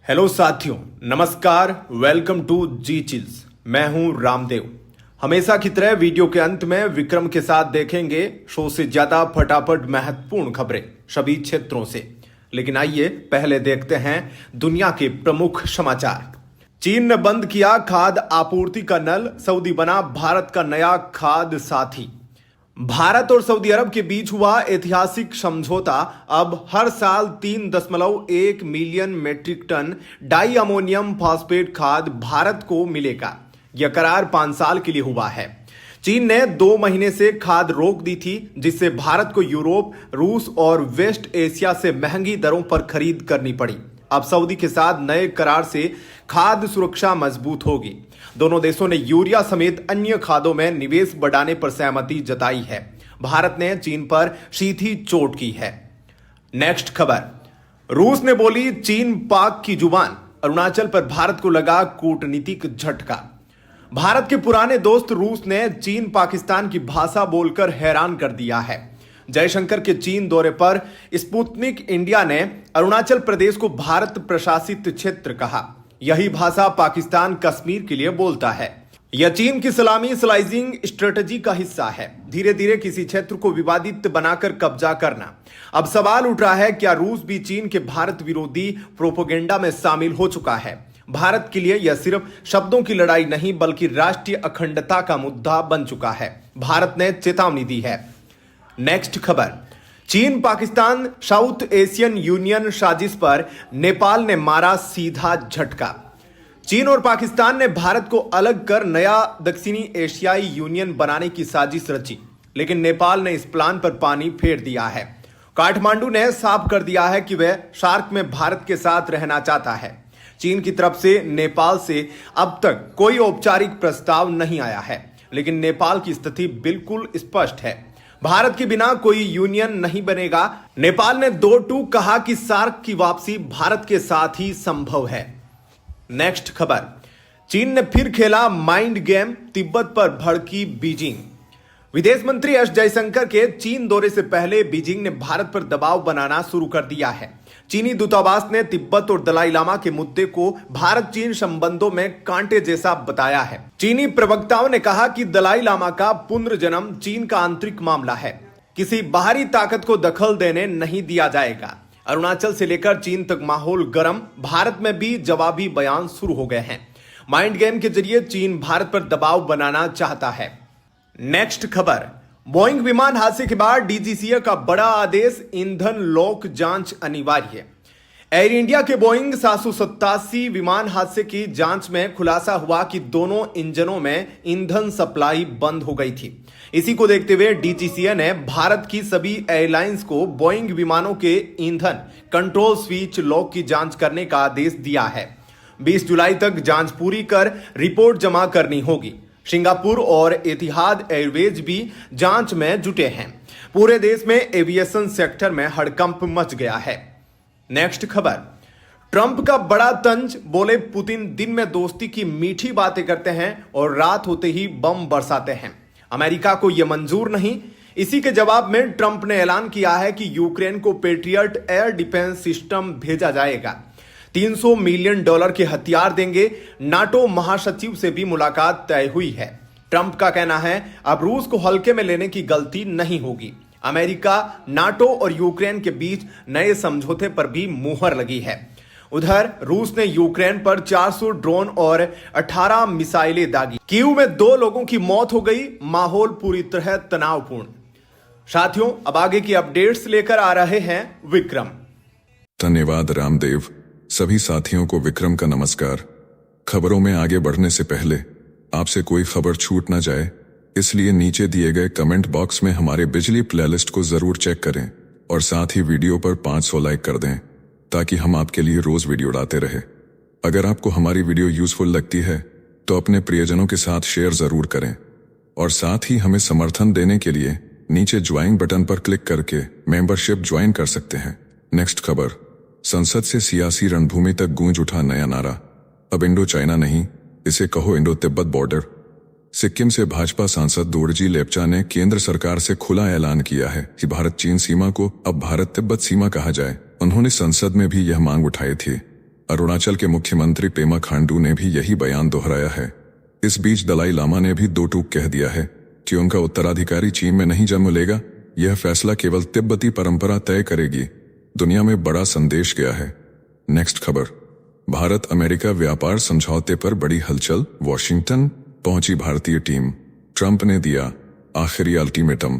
Hello साथियों, नमस्कार। Welcome to G chills. मैं हूं रामदेव। हमेशा की तरह वीडियो के अंत में विक्रम के साथ देखेंगे 100 से ज्यादा फटाफट महत्वपूर्ण खबरें सभी क्षेत्रों से। लेकिन आइए पहले देखते हैं दुनिया के प्रमुख समाचार। चीन ने बंद किया खाद्य आपूर्ति का नल, सऊदी बना भारत का नया खाद्य साथी। भारत और सऊदी अरब के बीच हुआ ऐतिहासिक समझौता अब हर साल 3.1 million metric ton di ammonium phosphate खाद भारत को मिलेगा। यह करार 5 साल के लिए हुआ है। चीन ने 2 महीने से खाद रोक दी थी, जिससे भारत को यूरोप, रूस और वेस्ट एशिया से महंगी दरों पर खरीद करनी पड़ी। अब सऊदी के साथ नए करार से खाद्य सुरक्षा मजबूत होगी। दोनों देशों ने यूरिया समेत अन्य खादों में निवेश बढ़ाने पर सहमति जताई है। भारत ने चीन पर सीधी चोट की है। नेक्स्ट खबर। रूस ने बोली चीन पाक की जुबान, अरुणाचल पर भारत को लगा कूटनीतिक झटका। भारत के पुराने दोस्त रूस ने चीन पाकिस्तान की भाषा बोलकर हैरान कर दिया है। जयशंकर के चीन दौरे पर स्पुतनिक इंडिया ने अरुणाचल प्रदेश को भारत प्रशासित क्षेत्र कहा। यही भाषा पाकिस्तान कश्मीर के लिए बोलता है। यह चीन की सलामी स्लाइसिंग स्ट्रेटजी का हिस्सा है, धीरे धीरे किसी क्षेत्र को विवादित बनाकर कब्जा करना। अब सवाल उठ रहा है, क्या रूस भी चीन के भारत विरोधी प्रोपेगेंडा में शामिल हो चुका है? भारत के लिए यह सिर्फ शब्दों की लड़ाई नहीं, बल्कि राष्ट्रीय अखंडता का मुद्दा बन चुका है। भारत ने चेतावनी दी है। नेक्स्ट खबर। चीन पाकिस्तान साउथ एशियन यूनियन साजिश पर नेपाल ने मारा सीधा झटका। चीन और पाकिस्तान ने भारत को अलग कर नया दक्षिणी एशियाई यूनियन बनाने की साजिश रची, लेकिन नेपाल ने इस प्लान पर पानी फेर दिया है। काठमांडू ने साफ कर दिया है कि वह सार्क में भारत के साथ रहना चाहता है। चीन की तरफ से नेपाल से अब तक कोई औपचारिक प्रस्ताव नहीं आया है, लेकिन नेपाल की स्थिति बिल्कुल स्पष्ट है। भारत के बिना कोई यूनियन नहीं बनेगा। नेपाल ने 2 टूक कहा कि सार्क की वापसी भारत के साथ ही संभव है। नेक्स्ट खबर। चीन ने फिर खेला माइंड गेम, तिब्बत पर भड़की बीजिंग। विदेश मंत्री एस जयशंकर के चीन दौरे से पहले बीजिंग ने भारत पर दबाव बनाना शुरू कर दिया है। चीनी दूतावास ने तिब्बत और दलाई लामा के मुद्दे को भारत चीन संबंधों में कांटे जैसा बताया है। चीनी प्रवक्ताओं ने कहा कि दलाई लामा का पुनर्जन्म चीन का आंतरिक मामला है, किसी बाहरी ताकत को दखल देने नहीं दिया जाएगा। अरुणाचल से लेकर चीन तक माहौल गर्म, भारत में भी जवाबी बयान शुरू हो गए हैं। माइंड गेम के जरिए चीन भारत पर दबाव बनाना चाहता है। नेक्स्ट खबर। बोइंग विमान हादसे के बाद डीजीसीए का बड़ा आदेश, ईंधन लॉक जांच अनिवार्य। एयर इंडिया के बोइंग 787 विमान हादसे की जांच में खुलासा हुआ कि दोनों इंजनों में ईंधन सप्लाई बंद हो गई थी। इसी को देखते हुए डीजीसीए ने भारत की सभी एयरलाइंस को बोइंग विमानों के ईंधन कंट्रोल स्विच लॉक की जांच करने का आदेश दिया है। 20 जुलाई तक जांच पूरी कर रिपोर्ट जमा करनी होगी। सिंगापुर और एतिहाद एयरवेज भी जांच में जुटे हैं। पूरे देश में एविएशन सेक्टर में हड़कंप मच गया है। नेक्स्ट खबर। ट्रंप का बड़ा तंज, बोले पुतिन दिन में दोस्ती की मीठी बातें करते हैं और रात होते ही बम बरसाते हैं। अमेरिका को यह मंजूर नहीं। इसी के जवाब में ट्रंप ने ऐलान किया है कि यूक्रेन को पेट्रियट एयर डिफेंस सिस्टम भेजा जाएगा। $300 मिलियन के हथियार देंगे। नाटो महासचिव से भी मुलाकात तय हुई है। ट्रंप का कहना है अब रूस को हल्के में लेने की गलती नहीं होगी। अमेरिका, नाटो और यूक्रेन के बीच नए समझौते पर भी मुहर लगी है। उधर रूस ने यूक्रेन पर 400 ड्रोन और 18 मिसाइलें दागी। कीव में 2 लोगों की मौत हो गई। माहौल पूरी तरह तनावपूर्ण। साथियों, अब आगे की अपडेट्स लेकर आ रहे हैं विक्रम। धन्यवाद रामदेव। सभी साथियों को विक्रम का नमस्कार। खबरों में आगे बढ़ने से पहले आपसे कोई खबर छूट ना जाए, इसलिए नीचे दिए गए कमेंट बॉक्स में हमारे बिजली प्लेलिस्ट को जरूर चेक करें और साथ ही वीडियो पर 500 लाइक कर दें, ताकि हम आपके लिए रोज वीडियो डालते रहे। अगर आपको हमारी वीडियो यूजफुल लगती है तो अपने प्रियजनों के साथ शेयर जरूर करें और साथ ही हमें समर्थन देने के लिए नीचे ज्वाइन बटन पर क्लिक करके मेंबरशिप ज्वाइन कर सकते हैं। नेक्स्ट खबर। संसद से सियासी रणभूमि तक गूंज उठा नया नारा, अब इंडो चाइना नहीं, इसे कहो इंडो तिब्बत बॉर्डर। सिक्किम से भाजपा सांसद दोरजी लेप्चा ने केंद्र सरकार से खुला ऐलान किया है कि भारत चीन सीमा को अब भारत तिब्बत सीमा कहा जाए। उन्होंने संसद में भी यह मांग उठाई थी। अरुणाचल के मुख्यमंत्री पेमा खांडू ने भी यही बयान दोहराया है। इस बीच दलाई लामा ने भी दो टूक कह दिया है कि उनका उत्तराधिकारी चीन में नहीं जन्म लेगा, यह फैसला केवल तिब्बती परंपरा तय करेगी। दुनिया में बड़ा संदेश गया है। नेक्स्ट खबर, भारत अमेरिका व्यापार समझौते पर बड़ी हलचल, वॉशिंगटन पहुंची भारतीय टीम, ट्रंप ने दिया आखिरी अल्टीमेटम।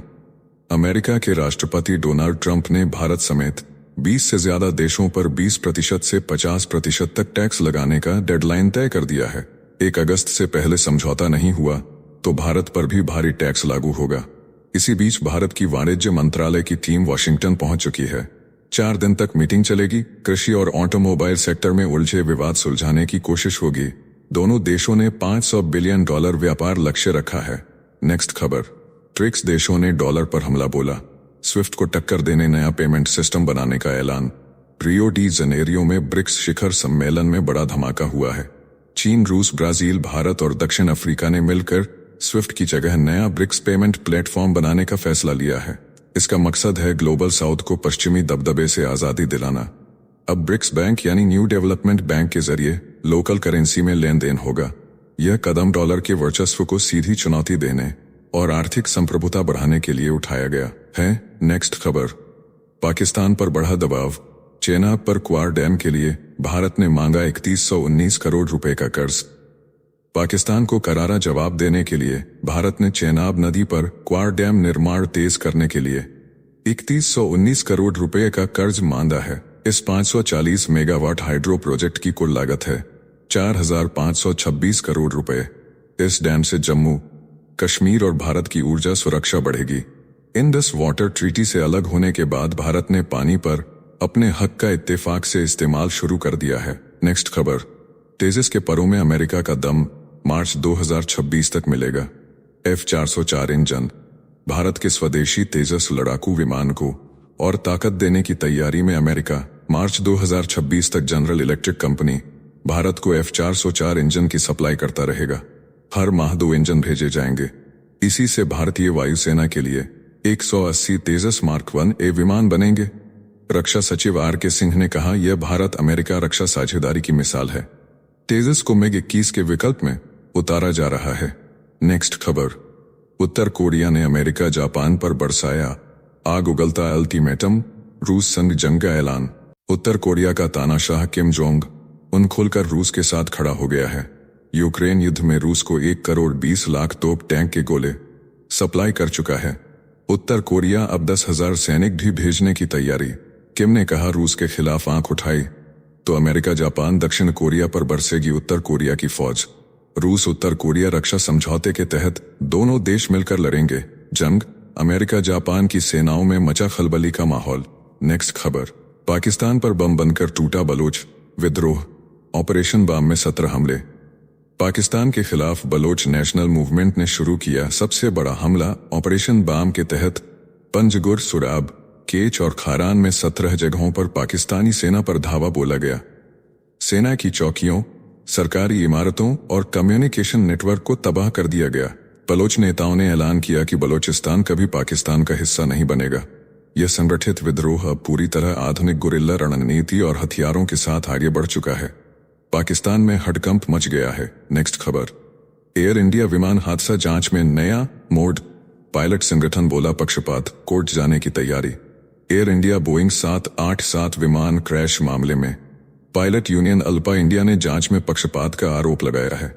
अमेरिका के राष्ट्रपति डोनाल्ड ट्रंप ने भारत समेत 20 से ज्यादा देशों पर 20% से 50% तक टैक्स लगाने का डेडलाइन तय कर दिया है। 1 अगस्त से पहले समझौता नहीं हुआ तो भारत पर भी भारी टैक्स लागू होगा। इसी बीच भारत की वाणिज्य मंत्रालय की टीम वॉशिंगटन पहुंच चुकी है। 4 दिन तक मीटिंग चलेगी। कृषि और ऑटोमोबाइल सेक्टर में उलझे विवाद सुलझाने की कोशिश होगी। दोनों देशों ने $500 बिलियन व्यापार लक्ष्य रखा है। नेक्स्ट खबर, ट्रिक्स देशों ने डॉलर पर हमला बोला, स्विफ्ट को टक्कर देने नया पेमेंट सिस्टम बनाने का ऐलान। रियो डी जनेरियो में ब्रिक्स शिखर सम्मेलन में बड़ा धमाका हुआ है। चीन, रूस, ब्राजील, भारत और दक्षिण अफ्रीका ने मिलकर स्विफ्ट की जगह नया ब्रिक्स पेमेंट प्लेटफॉर्म बनाने का फैसला लिया है। इसका मकसद है ग्लोबल साउथ को पश्चिमी दबदबे से आजादी दिलाना। अब ब्रिक्स बैंक यानी न्यू डेवलपमेंट बैंक के जरिए लोकल करेंसी में लेन देन होगा। यह कदम डॉलर के वर्चस्व को सीधी चुनौती देने और आर्थिक संप्रभुता बढ़ाने के लिए उठाया गया है। नेक्स्ट खबर, पाकिस्तान पर बढ़ा दबाव, चेनाब पर क्वार डैम के लिए भारत ने मांगा 3119 करोड़ रुपए का कर्ज। पाकिस्तान को करारा जवाब देने के लिए भारत ने चेनाब नदी पर क्वार डैम निर्माण तेज करने के लिए 3119 करोड़ रुपए का कर्ज मांगा है। इस 540 मेगावाट हाइड्रो प्रोजेक्ट की कुल लागत है 4526 करोड़ रुपए। इस डैम से जम्मू कश्मीर और भारत की ऊर्जा सुरक्षा बढ़ेगी। इंडस वाटर ट्रीटी से अलग होने के बाद भारत ने पानी पर अपने हक का इत्तेफाक से इस्तेमाल शुरू कर दिया है। नेक्स्ट खबर, तेजस के परों में अमेरिका का दम, मार्च 2026 तक मिलेगा। F-404 इंजन, भारत के स्वदेशी तेजस लड़ाकू विमान को और ताकत देने की तैयारी में अमेरिका। मार्च 2026 तक जनरल इलेक्ट्रिक कंपनी भारत को F-404 इंजन की सप्लाई करता रहेगा। हर माह 2 इंजन भेजे जाएंगे। इसी से भारतीय वायुसेना के लिए 180 तेजस मार्क 1A विमान बनेंगे। रक्षा सचिव R.K. सिंह ने कहा, यह भारत अमेरिका रक्षा साझेदारी की मिसाल है। तेजस को MiG-21 के विकल्प में उतारा जा रहा है। नेक्स्ट खबर, उत्तर कोरिया ने अमेरिका जापान पर बरसाया आग उगलता अल्टीमेटम, रूस संग जंग का ऐलान। उत्तर कोरिया का तानाशाह किम जोंग उन खुलकर रूस के साथ खड़ा हो गया है। यूक्रेन युद्ध में रूस को 1 करोड़ 20 लाख तोप टैंक के गोले सप्लाई कर चुका है। उत्तर कोरिया अब 10,000 सैनिक भी भेजने की तैयारी। किम ने कहा, रूस के खिलाफ आंख उठाई तो अमेरिका, जापान, दक्षिण कोरिया पर बरसेगी उत्तर कोरिया की फौज। रूस उत्तर कोरिया रक्षा समझौते के तहत दोनों देश मिलकर लड़ेंगे जंग। अमेरिका जापान की सेनाओं में मचा खलबली का माहौल। नेक्स्ट खबर, पाकिस्तान पर बम बनकर टूटा बलोच विद्रोह, ऑपरेशन बाम में 17 हमले। पाकिस्तान के खिलाफ बलोच नेशनल मूवमेंट ने शुरू किया सबसे बड़ा हमला। ऑपरेशन बाम के तहत पंजगुर, सुराब, केच और खारान में 17 जगहों पर पाकिस्तानी सेना पर धावा बोला गया। सेना की चौकियों, सरकारी इमारतों और कम्युनिकेशन नेटवर्क को तबाह कर दिया गया। बलोच नेताओं ने ऐलान किया कि बलोचिस्तान कभी पाकिस्तान का हिस्सा नहीं बनेगा। यह संगठित विद्रोह अब पूरी तरह आधुनिक गुरिल्ला रणनीति और हथियारों के साथ आगे बढ़ चुका है। पाकिस्तान में हड़कंप मच गया है। नेक्स्ट खबर, एयर इंडिया विमान हादसा जांच में नया मोड़, पायलट संगठन बोला पक्षपात, कोर्ट जाने की तैयारी। एयर इंडिया बोइंग 787 विमान क्रैश मामले में पायलट यूनियन अल्पा इंडिया ने जांच में पक्षपात का आरोप लगाया है।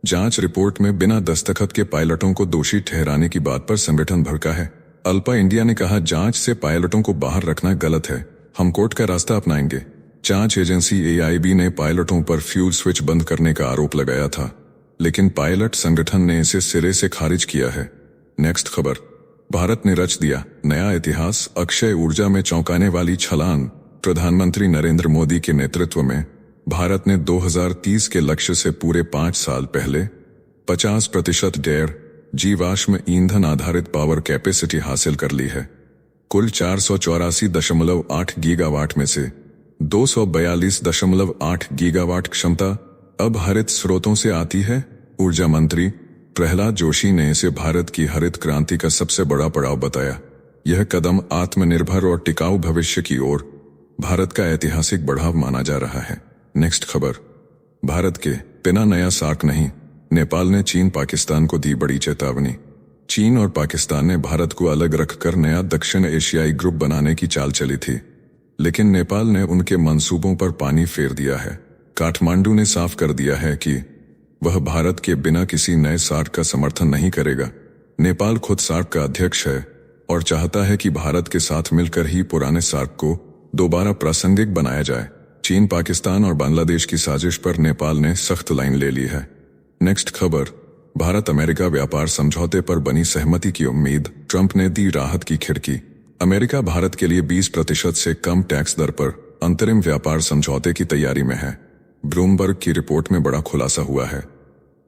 जांच रिपोर्ट में बिना दस्तखत के पायलटों को दोषी ठहराने की बात पर संगठन भड़का है। अल्पा इंडिया ने कहा, जांच से पायलटों को बाहर रखना गलत है, हम कोर्ट का रास्ता अपनाएंगे। जांच एजेंसी AIB ने पायलटों पर फ्यूल स्विच बंद करने का आरोप लगाया था, लेकिन पायलट संगठन ने इसे सिरे से खारिज किया है। नेक्स्ट खबर, भारत ने रच दिया नया इतिहास, अक्षय ऊर्जा में चौंकाने वाली छलांग। प्रधानमंत्री नरेंद्र मोदी के नेतृत्व में भारत ने 2030 के लक्ष्य से पूरे 5 साल पहले 50% डेढ़ जीवाश्म ईंधन आधारित पावर कैपेसिटी हासिल कर ली है। कुल 484.8 गीगावाट में से 242.8 गीगावाट क्षमता अब हरित स्रोतों से आती है। ऊर्जा मंत्री प्रहलाद जोशी ने इसे भारत की हरित क्रांति का सबसे बड़ा पड़ाव बताया। यह कदम आत्मनिर्भर और टिकाऊ भविष्य की ओर भारत का ऐतिहासिक बढ़ाव माना जा रहा है। नेक्स्ट खबर, भारत के बिना नया सार्क नहीं, नेपाल ने चीन पाकिस्तान को दी बड़ी चेतावनी। चीन और पाकिस्तान ने भारत को अलग रखकर नया दक्षिण एशियाई ग्रुप बनाने की चाल चली थी, लेकिन नेपाल ने उनके मंसूबों पर पानी फेर दिया है। काठमांडू ने साफ कर दिया है कि वह भारत के बिना किसी नए सार्क का समर्थन नहीं करेगा। नेपाल खुद सार्क का अध्यक्ष है और चाहता है कि भारत के साथ मिलकर ही पुराने सार्क को दोबारा प्रासंगिक बनाया जाए। चीन, पाकिस्तान और बांग्लादेश की साजिश पर नेपाल ने सख्त लाइन ले ली है। नेक्स्ट खबर, भारत अमेरिका व्यापार समझौते पर बनी सहमति की उम्मीद, ट्रंप ने दी राहत की खिड़की। अमेरिका भारत के लिए 20% से कम टैक्स दर पर अंतरिम व्यापार समझौते की तैयारी में है। ब्लूमबर्ग की रिपोर्ट में बड़ा खुलासा हुआ है।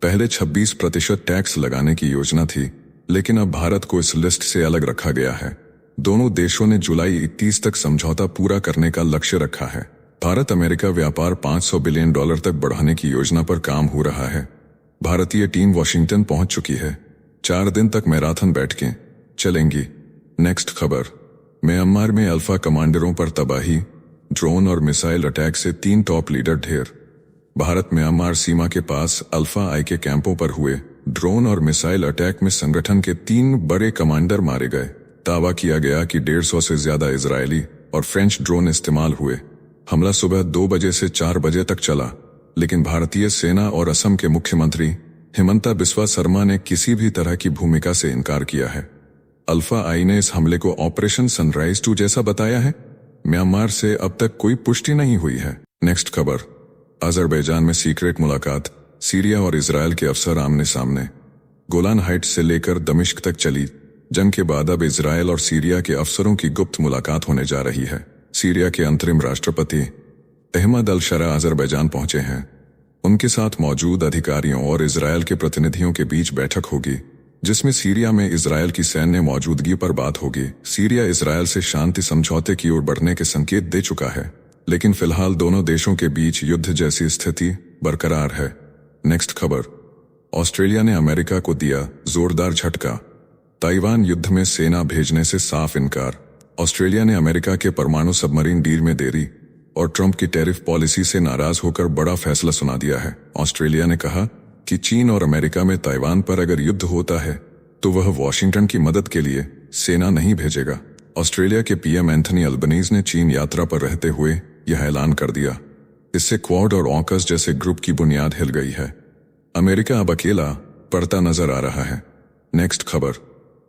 पहले 26% टैक्स लगाने की योजना थी, लेकिन अब भारत को इस लिस्ट से अलग रखा गया है। दोनों देशों ने जुलाई 31 तक समझौता पूरा करने का लक्ष्य रखा है। भारत अमेरिका व्यापार $500 बिलियन तक बढ़ाने की योजना पर काम हो रहा है। भारतीय टीम वॉशिंगटन पहुंच चुकी है। 4 दिन तक मैराथन बैठकें चलेंगी। नेक्स्ट खबर, म्यांमार में अल्फा कमांडरों पर तबाही, ड्रोन और मिसाइल अटैक से 3 टॉप लीडर ढेर। भारत म्यांमार सीमा के पास अल्फा आई के कैंपों पर हुए ड्रोन और मिसाइल अटैक में संगठन के 3 बड़े कमांडर मारे गए। दावा किया गया कि 150 से ज्यादा इजरायली और फ्रेंच ड्रोन इस्तेमाल हुए। हमला सुबह 2 बजे से 4 बजे तक चला, लेकिन भारतीय सेना और असम के मुख्यमंत्री हिमंता बिस्वा शर्मा ने किसी भी तरह की भूमिका से इनकार किया है। अल्फा आई ने इस हमले को ऑपरेशन सनराइज 2 जैसा बताया है। म्यांमार से अब तक कोई पुष्टि नहीं हुई है। नेक्स्ट खबर, अजरबैजान में सीक्रेट मुलाकात, सीरिया और इजरायल के अफसर आमने सामने। गोलान हाइट्स से लेकर दमिश्क तक चली जंग के बाद अब इजरायल और सीरिया के अफसरों की गुप्त मुलाकात होने जा रही है। सीरिया के अंतरिम राष्ट्रपति अहमद अल शरा अजरबैजान पहुंचे हैं। उनके साथ मौजूद अधिकारियों और इजरायल के प्रतिनिधियों के बीच बैठक होगी, जिसमें सीरिया में इजरायल की सैन्य मौजूदगी पर बात होगी। सीरिया इजरायल से शांति समझौते की ओर बढ़ने के संकेत दे चुका है, लेकिन फिलहाल दोनों देशों के बीच युद्ध जैसी स्थिति बरकरार है। नेक्स्ट खबर, ऑस्ट्रेलिया ने अमेरिका को दिया जोरदार झटका, ताइवान युद्ध में सेना भेजने से साफ इनकार। ऑस्ट्रेलिया ने अमेरिका के परमाणु सबमरीन डील में देरी और ट्रंप की टैरिफ पॉलिसी से नाराज होकर बड़ा फैसला सुना दिया है। ऑस्ट्रेलिया ने कहा कि चीन और अमेरिका में ताइवान पर अगर युद्ध होता है तो वह वॉशिंगटन की मदद के लिए सेना नहीं भेजेगा। ऑस्ट्रेलिया के पीएम एंथनी अल्बनीज ने चीन यात्रा पर रहते हुए यह ऐलान कर दिया। इससे क्वाड और ऑकस जैसे ग्रुप की बुनियाद हिल गई है। अमेरिका अब अकेला पड़ता नजर आ रहा है। नेक्स्ट खबर,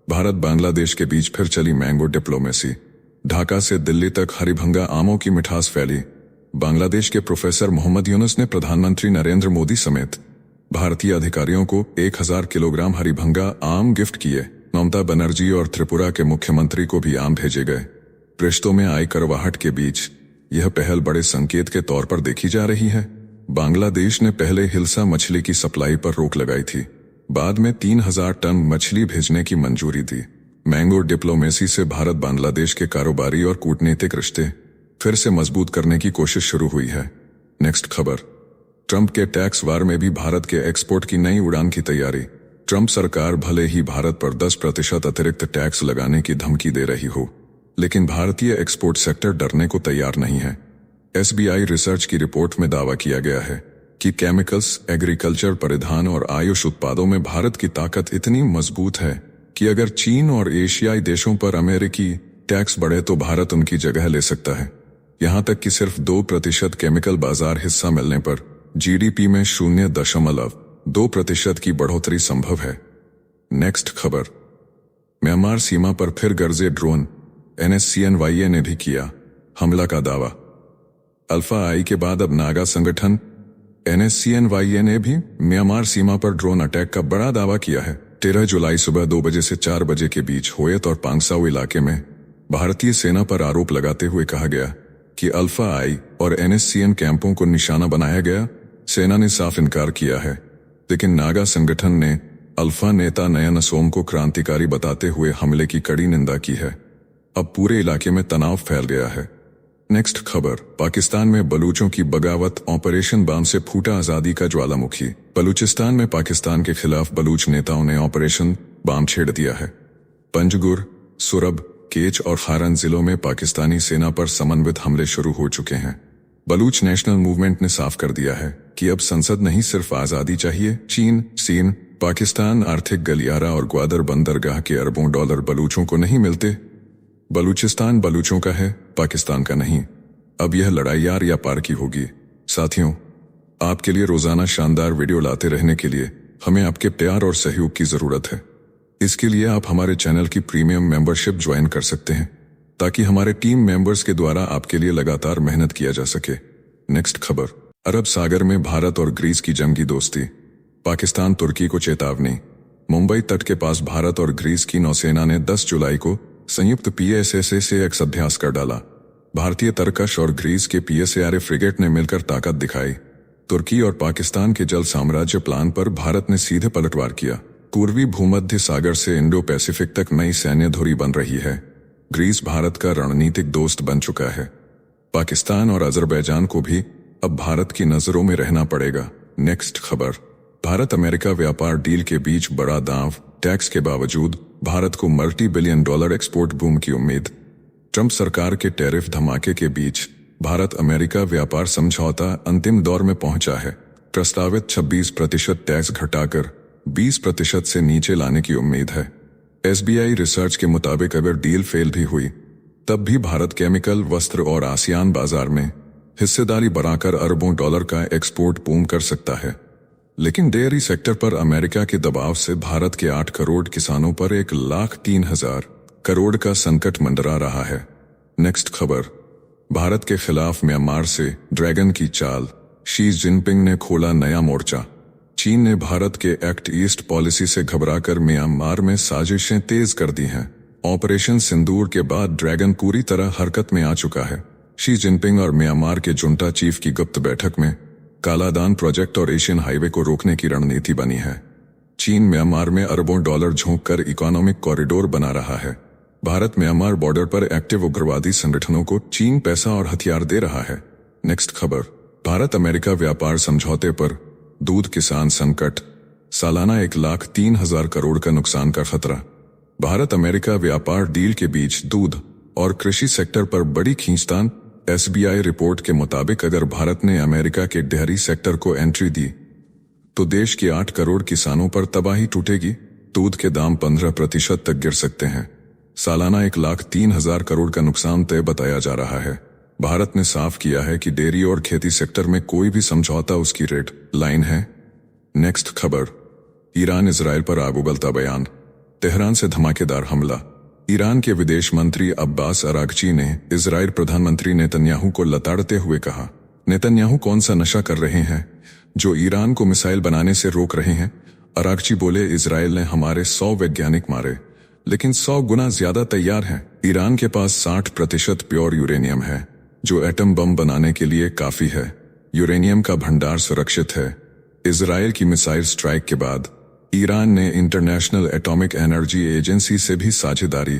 भारत बांग्लादेश के बीच फिर चली मैंगो डिप्लोमेसी। ढाका से दिल्ली तक हरिभंगा आमों की मिठास फैली। बांग्लादेश के प्रोफेसर मोहम्मद यूनुस ने प्रधानमंत्री नरेंद्र मोदी समेत भारतीय अधिकारियों को 1000 किलोग्राम हरिभंगा आम गिफ्ट किए। ममता बनर्जी और त्रिपुरा के मुख्यमंत्री को भी आम भेजे गए। रिश्तों में आई करवाहट के बीच यह पहल बड़े संकेत के तौर पर देखी जा रही है। बांग्लादेश ने पहले हिल्सा मछली की सप्लाई पर रोक लगाई थी, बाद में 3000 टन मछली भेजने की मंजूरी दी। मैंगो डिप्लोमेसी से भारत बांग्लादेश के कारोबारी और कूटनीतिक रिश्ते फिर से मजबूत करने की कोशिश शुरू हुई है। नेक्स्ट खबर, ट्रंप के टैक्स वार में भी भारत के एक्सपोर्ट की नई उड़ान की तैयारी। ट्रंप सरकार भले ही भारत पर 10% अतिरिक्त टैक्स लगाने की धमकी दे रही हो, लेकिन भारतीय एक्सपोर्ट सेक्टर डरने को तैयार नहीं है। SBI रिसर्च की रिपोर्ट में दावा किया गया है कि केमिकल्स, एग्रीकल्चर, परिधान और आयुष उत्पादों में भारत की ताकत इतनी मजबूत है कि अगर चीन और एशियाई देशों पर अमेरिकी टैक्स बढ़े तो भारत उनकी जगह ले सकता है। यहां तक कि सिर्फ 2% केमिकल बाजार हिस्सा मिलने पर GDP में 0.2% की बढ़ोतरी संभव है। नेक्स्ट खबर, म्यांमार सीमा पर फिर गरजे ड्रोन, NSCNYA ने भी किया हमला का दावा। अल्फा आई के बाद अब नागा संगठन NSCNYA ने भी म्यांमार सीमा पर ड्रोन अटैक का बड़ा दावा किया है। 13 जुलाई सुबह 2 बजे से 4 बजे के बीच होयत और पांगसाऊ इलाके में भारतीय सेना पर आरोप लगाते हुए कहा गया कि अल्फा आई और NSCN कैंपों को निशाना बनाया गया। सेना ने साफ इनकार किया है, लेकिन नागा संगठन ने अल्फा नेता नयन असोम को क्रांतिकारी बताते हुए हमले की कड़ी निंदा की है। अब पूरे इलाके में तनाव फैल गया है। नेक्स्ट खबर, पाकिस्तान में बलूचों की बगावत, ऑपरेशन बाम से फूटा आजादी का ज्वालामुखी। बलूचिस्तान में पाकिस्तान के खिलाफ बलूच नेताओं ने ऑपरेशन बाम छेड़ दिया है। पंजगुर, सुरब, केच और खारन जिलों में पाकिस्तानी सेना पर समन्वित हमले शुरू हो चुके हैं। बलूच नेशनल मूवमेंट ने साफ कर दिया है कि अब संसद नहीं सिर्फ आजादी चाहिए। चीन, सीन, पाकिस्तान आर्थिक गलियारा और ग्वादर बंदरगाह के अरबों डॉलर बलूचों को नहीं मिलते। बलूचिस्तान बलूचों का है, पाकिस्तान का नहीं। अब यह लड़ाई यार या पार की होगी। साथियों, आपके लिए रोजाना शानदार वीडियो लाते रहने के लिए हमें आपके प्यार और सहयोग की जरूरत है। इसके लिए आप हमारे चैनल की प्रीमियम मेंबरशिप ज्वाइन कर सकते हैं ताकि हमारे टीम मेंबर्स के द्वारा आपके लिए लगातार मेहनत किया जा सके। नेक्स्ट खबर, अरब सागर में भारत और ग्रीस की जंगी दोस्ती, पाकिस्तान तुर्की को चेतावनी। मुंबई तट के पास भारत और ग्रीस की नौसेना ने 10 जुलाई को संयुक्त PSSA अभ्यास कर डाला। भारतीय तरकश और ग्रीस के PSARA फ्रिगेट ने मिलकर ताकत दिखाई। तुर्की और पाकिस्तान के जल साम्राज्य प्लान पर भारत ने सीधे पलटवार किया। पूर्वी भूमध्य सागर से इंडो पैसिफिक तक नई सैन्य धुरी बन रही है। ग्रीस भारत का रणनीतिक दोस्त बन चुका है। पाकिस्तान और अजरबैजान को भी अब भारत की नजरों में रहना पड़ेगा। नेक्स्ट खबर, भारत अमेरिका व्यापार डील के बीच बड़ा दांव, टैक्स के बावजूद भारत को $multi-billion एक्सपोर्ट बूम की उम्मीद। ट्रंप सरकार के टैरिफ धमाके के बीच भारत अमेरिका व्यापार समझौता अंतिम दौर में पहुंचा है। प्रस्तावित 26% टैक्स घटाकर 20% से नीचे लाने की उम्मीद है। SBI रिसर्च के मुताबिक अगर डील फेल भी हुई तब भी भारत केमिकल, वस्त्र और आसियान बाजार में हिस्सेदारी बढ़ाकर अरबों डॉलर का एक्सपोर्ट बूम कर सकता है। लेकिन डेयरी सेक्टर पर अमेरिका के दबाव से भारत के 8 करोड़ किसानों पर 1,03,000 करोड़ का संकट मंडरा रहा है। नेक्स्ट खबर, भारत के खिलाफ म्यांमार से ड्रैगन की चाल, शी जिनपिंग ने खोला नया मोर्चा। चीन ने भारत के एक्ट ईस्ट पॉलिसी से घबराकर म्यांमार में साजिशें तेज कर दी हैं। ऑपरेशन सिंदूर के बाद ड्रैगन पूरी तरह हरकत में आ चुका है। शी जिनपिंग और म्यांमार के जुंटा चीफ की गुप्त बैठक में कालादान प्रोजेक्ट और एशियन हाईवे को रोकने की रणनीति बनी है। चीन म्यांमार में अरबों डॉलर झोंक कर इकोनॉमिक कॉरिडोर बना रहा है। भारत म्यांमार बॉर्डर पर एक्टिव उग्रवादी संगठनों को चीन पैसा और हथियार दे रहा है। नेक्स्ट खबर, भारत अमेरिका व्यापार समझौते पर दूध किसान संकट, सालाना 1,03,000 करोड़ का नुकसान का खतरा। भारत अमेरिका व्यापार डील के बीच दूध और कृषि सेक्टर पर बड़ी खींचतान। SBI रिपोर्ट के मुताबिक अगर भारत ने अमेरिका के डेयरी सेक्टर को एंट्री दी तो देश के 8 करोड़ किसानों पर तबाही टूटेगी। दूध के दाम 15% तक गिर सकते हैं। सालाना 1,03,000 करोड़ का नुकसान तय बताया जा रहा है। भारत ने साफ किया है कि डेयरी और खेती सेक्टर में कोई भी समझौता उसकी रेड लाइन है। नेक्स्ट खबर, ईरान इजराइल पर आग उगलता बयान, तेहरान से धमाकेदार हमला। ईरान के विदेश मंत्री अब्बास अरागची ने इजराइल प्रधानमंत्री नेतन्याहू को लताड़ते हुए कहा, नेतन्याहू कौन सा नशा कर रहे हैं जो ईरान को मिसाइल बनाने से रोक रहे हैं। अरागची बोले, इजराइल ने हमारे 100 वैज्ञानिक मारे लेकिन 100 गुना ज्यादा तैयार हैं। ईरान के पास 60% प्योर यूरेनियम है जो एटम बम बनाने के लिए काफी है। यूरेनियम का भंडार सुरक्षित है। इजराइल की मिसाइल स्ट्राइक के बाद ईरान ने इंटरनेशनल एटॉमिक एनर्जी एजेंसी से भी साझेदारी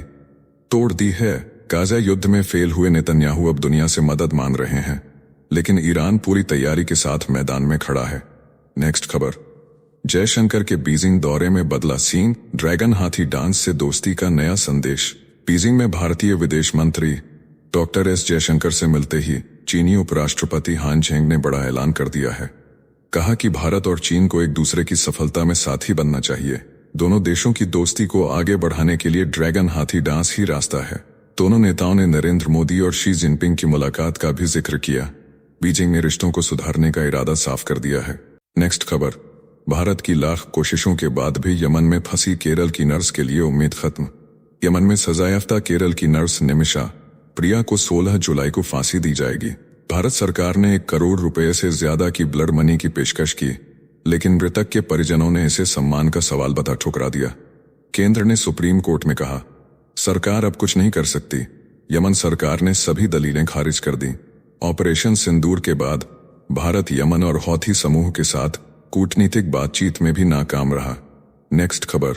तोड़ दी है। गाजा युद्ध में फेल हुए नेतन्याहू अब दुनिया से मदद मांग रहे हैं, लेकिन ईरान पूरी तैयारी के साथ मैदान में खड़ा है। नेक्स्ट खबर, जयशंकर के बीजिंग दौरे में बदला सीन, ड्रैगन हाथी डांस से दोस्ती का नया संदेश। बीजिंग में भारतीय विदेश मंत्री डॉक्टर S जयशंकर से मिलते ही चीनी उपराष्ट्रपति हान झेंग ने बड़ा ऐलान कर दिया है। कहा कि भारत और चीन को एक दूसरे की सफलता में साथी बनना चाहिए। दोनों देशों की दोस्ती को आगे बढ़ाने के लिए ड्रैगन हाथी डांस ही रास्ता है। दोनों नेताओं ने नरेंद्र मोदी और शी जिनपिंग की मुलाकात का भी जिक्र किया। बीजिंग ने रिश्तों को सुधारने का इरादा साफ कर दिया है। नेक्स्ट खबर, भारत की लाख कोशिशों के बाद भी यमन में फंसी केरल की नर्स के लिए उम्मीद खत्म। यमन में सजायाफ्ता केरल की नर्स निमिषा प्रिया को 16 जुलाई को फांसी दी जाएगी। भारत सरकार ने 1 करोड़ रुपए से ज्यादा की ब्लड मनी की पेशकश की, लेकिन मृतक के परिजनों ने इसे सम्मान का सवाल बता ठुकरा दिया। केंद्र ने सुप्रीम कोर्ट में कहा, सरकार अब कुछ नहीं कर सकती। यमन सरकार ने सभी दलीलें खारिज कर दी। ऑपरेशन सिंदूर के बाद भारत यमन और हौथी समूह के साथ कूटनीतिक बातचीत में भी नाकाम रहा। नेक्स्ट खबर,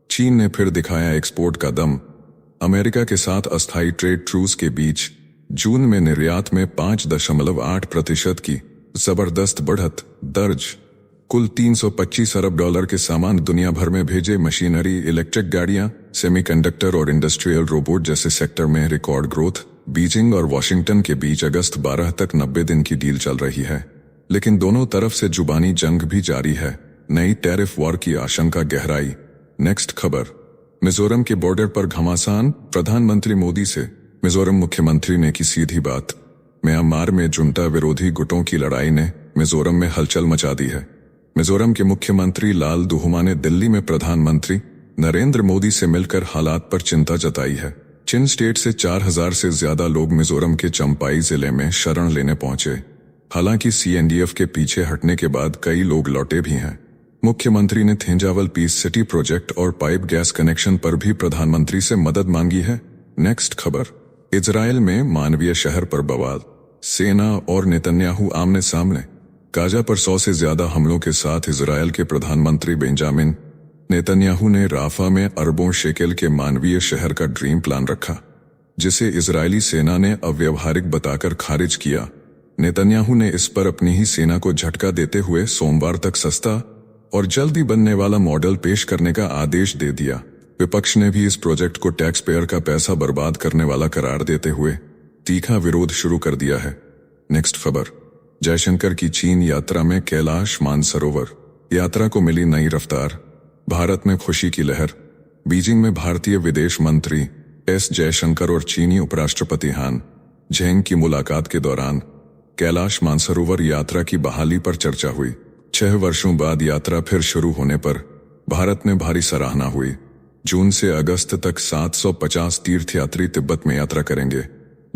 चीन ने फिर दिखाया एक्सपोर्ट का दम। अमेरिका के साथ अस्थायी ट्रेड ट्रूस के बीच जून में निर्यात में 5.8% की जबरदस्त बढ़त दर्ज। कुल $325 अरब के सामान दुनिया भर में भेजे। मशीनरी, इलेक्ट्रिक गाड़ियां, सेमीकंडक्टर और इंडस्ट्रियल रोबोट जैसे सेक्टर में रिकॉर्ड ग्रोथ। बीजिंग और वॉशिंगटन के बीच अगस्त 12 तक 90 दिन की डील चल रही है, लेकिन दोनों तरफ से जुबानी जंग भी जारी है। नई टैरिफ वॉर की आशंका गहराई। नेक्स्ट खबर, मिजोरम के बॉर्डर पर घमासान, प्रधानमंत्री मोदी से मिजोरम मुख्यमंत्री ने की सीधी बात। म्यांमार में जुंटा विरोधी गुटों की लड़ाई ने मिजोरम में हलचल मचा दी है। मिजोरम के मुख्यमंत्री लाल दुहुमा ने दिल्ली में प्रधानमंत्री नरेंद्र मोदी से मिलकर हालात पर चिंता जताई है। चिन स्टेट से 4000 से ज्यादा लोग मिजोरम के चंपाई जिले में शरण लेने पहुंचे। हालांकि सीएनडीएफ के पीछे हटने के बाद कई लोग लौटे भी हैं। मुख्यमंत्री ने थेंजावल पीस सिटी प्रोजेक्ट और पाइप गैस कनेक्शन पर भी प्रधानमंत्री से मदद मांगी है। नेक्स्ट खबर, इजराइल में मानवीय शहर पर बवाल, सेना और नेतन्याहू आमने सामने। गाजा पर 100 से ज्यादा हमलों के साथ इजराइल के प्रधानमंत्री बेंजामिन नेतन्याहू ने राफा में अरबों शेकेल के मानवीय शहर का ड्रीम प्लान रखा, जिसे इजरायली सेना ने अव्यवहारिक बताकर खारिज किया। नेतन्याहू ने इस पर अपनी ही सेना को झटका देते हुए सोमवार तक सस्ता और जल्दी बनने वाला मॉडल पेश करने का आदेश दे दिया। विपक्ष ने भी इस प्रोजेक्ट को टैक्स पेयर का पैसा बर्बाद करने वाला करार देते हुए तीखा विरोध शुरू कर दिया है। नेक्स्ट खबर, जयशंकर की चीन यात्रा में कैलाश मानसरोवर यात्रा को मिली नई रफ्तार, भारत में खुशी की लहर। बीजिंग में भारतीय विदेश मंत्री एस जयशंकर और चीनी उपराष्ट्रपति हान झेंग की मुलाकात के दौरान कैलाश मानसरोवर यात्रा की बहाली पर चर्चा हुई। 6 वर्षों बाद यात्रा फिर शुरू होने पर भारत में भारी सराहना हुई। जून से अगस्त तक 750 तीर्थयात्री तिब्बत में यात्रा करेंगे।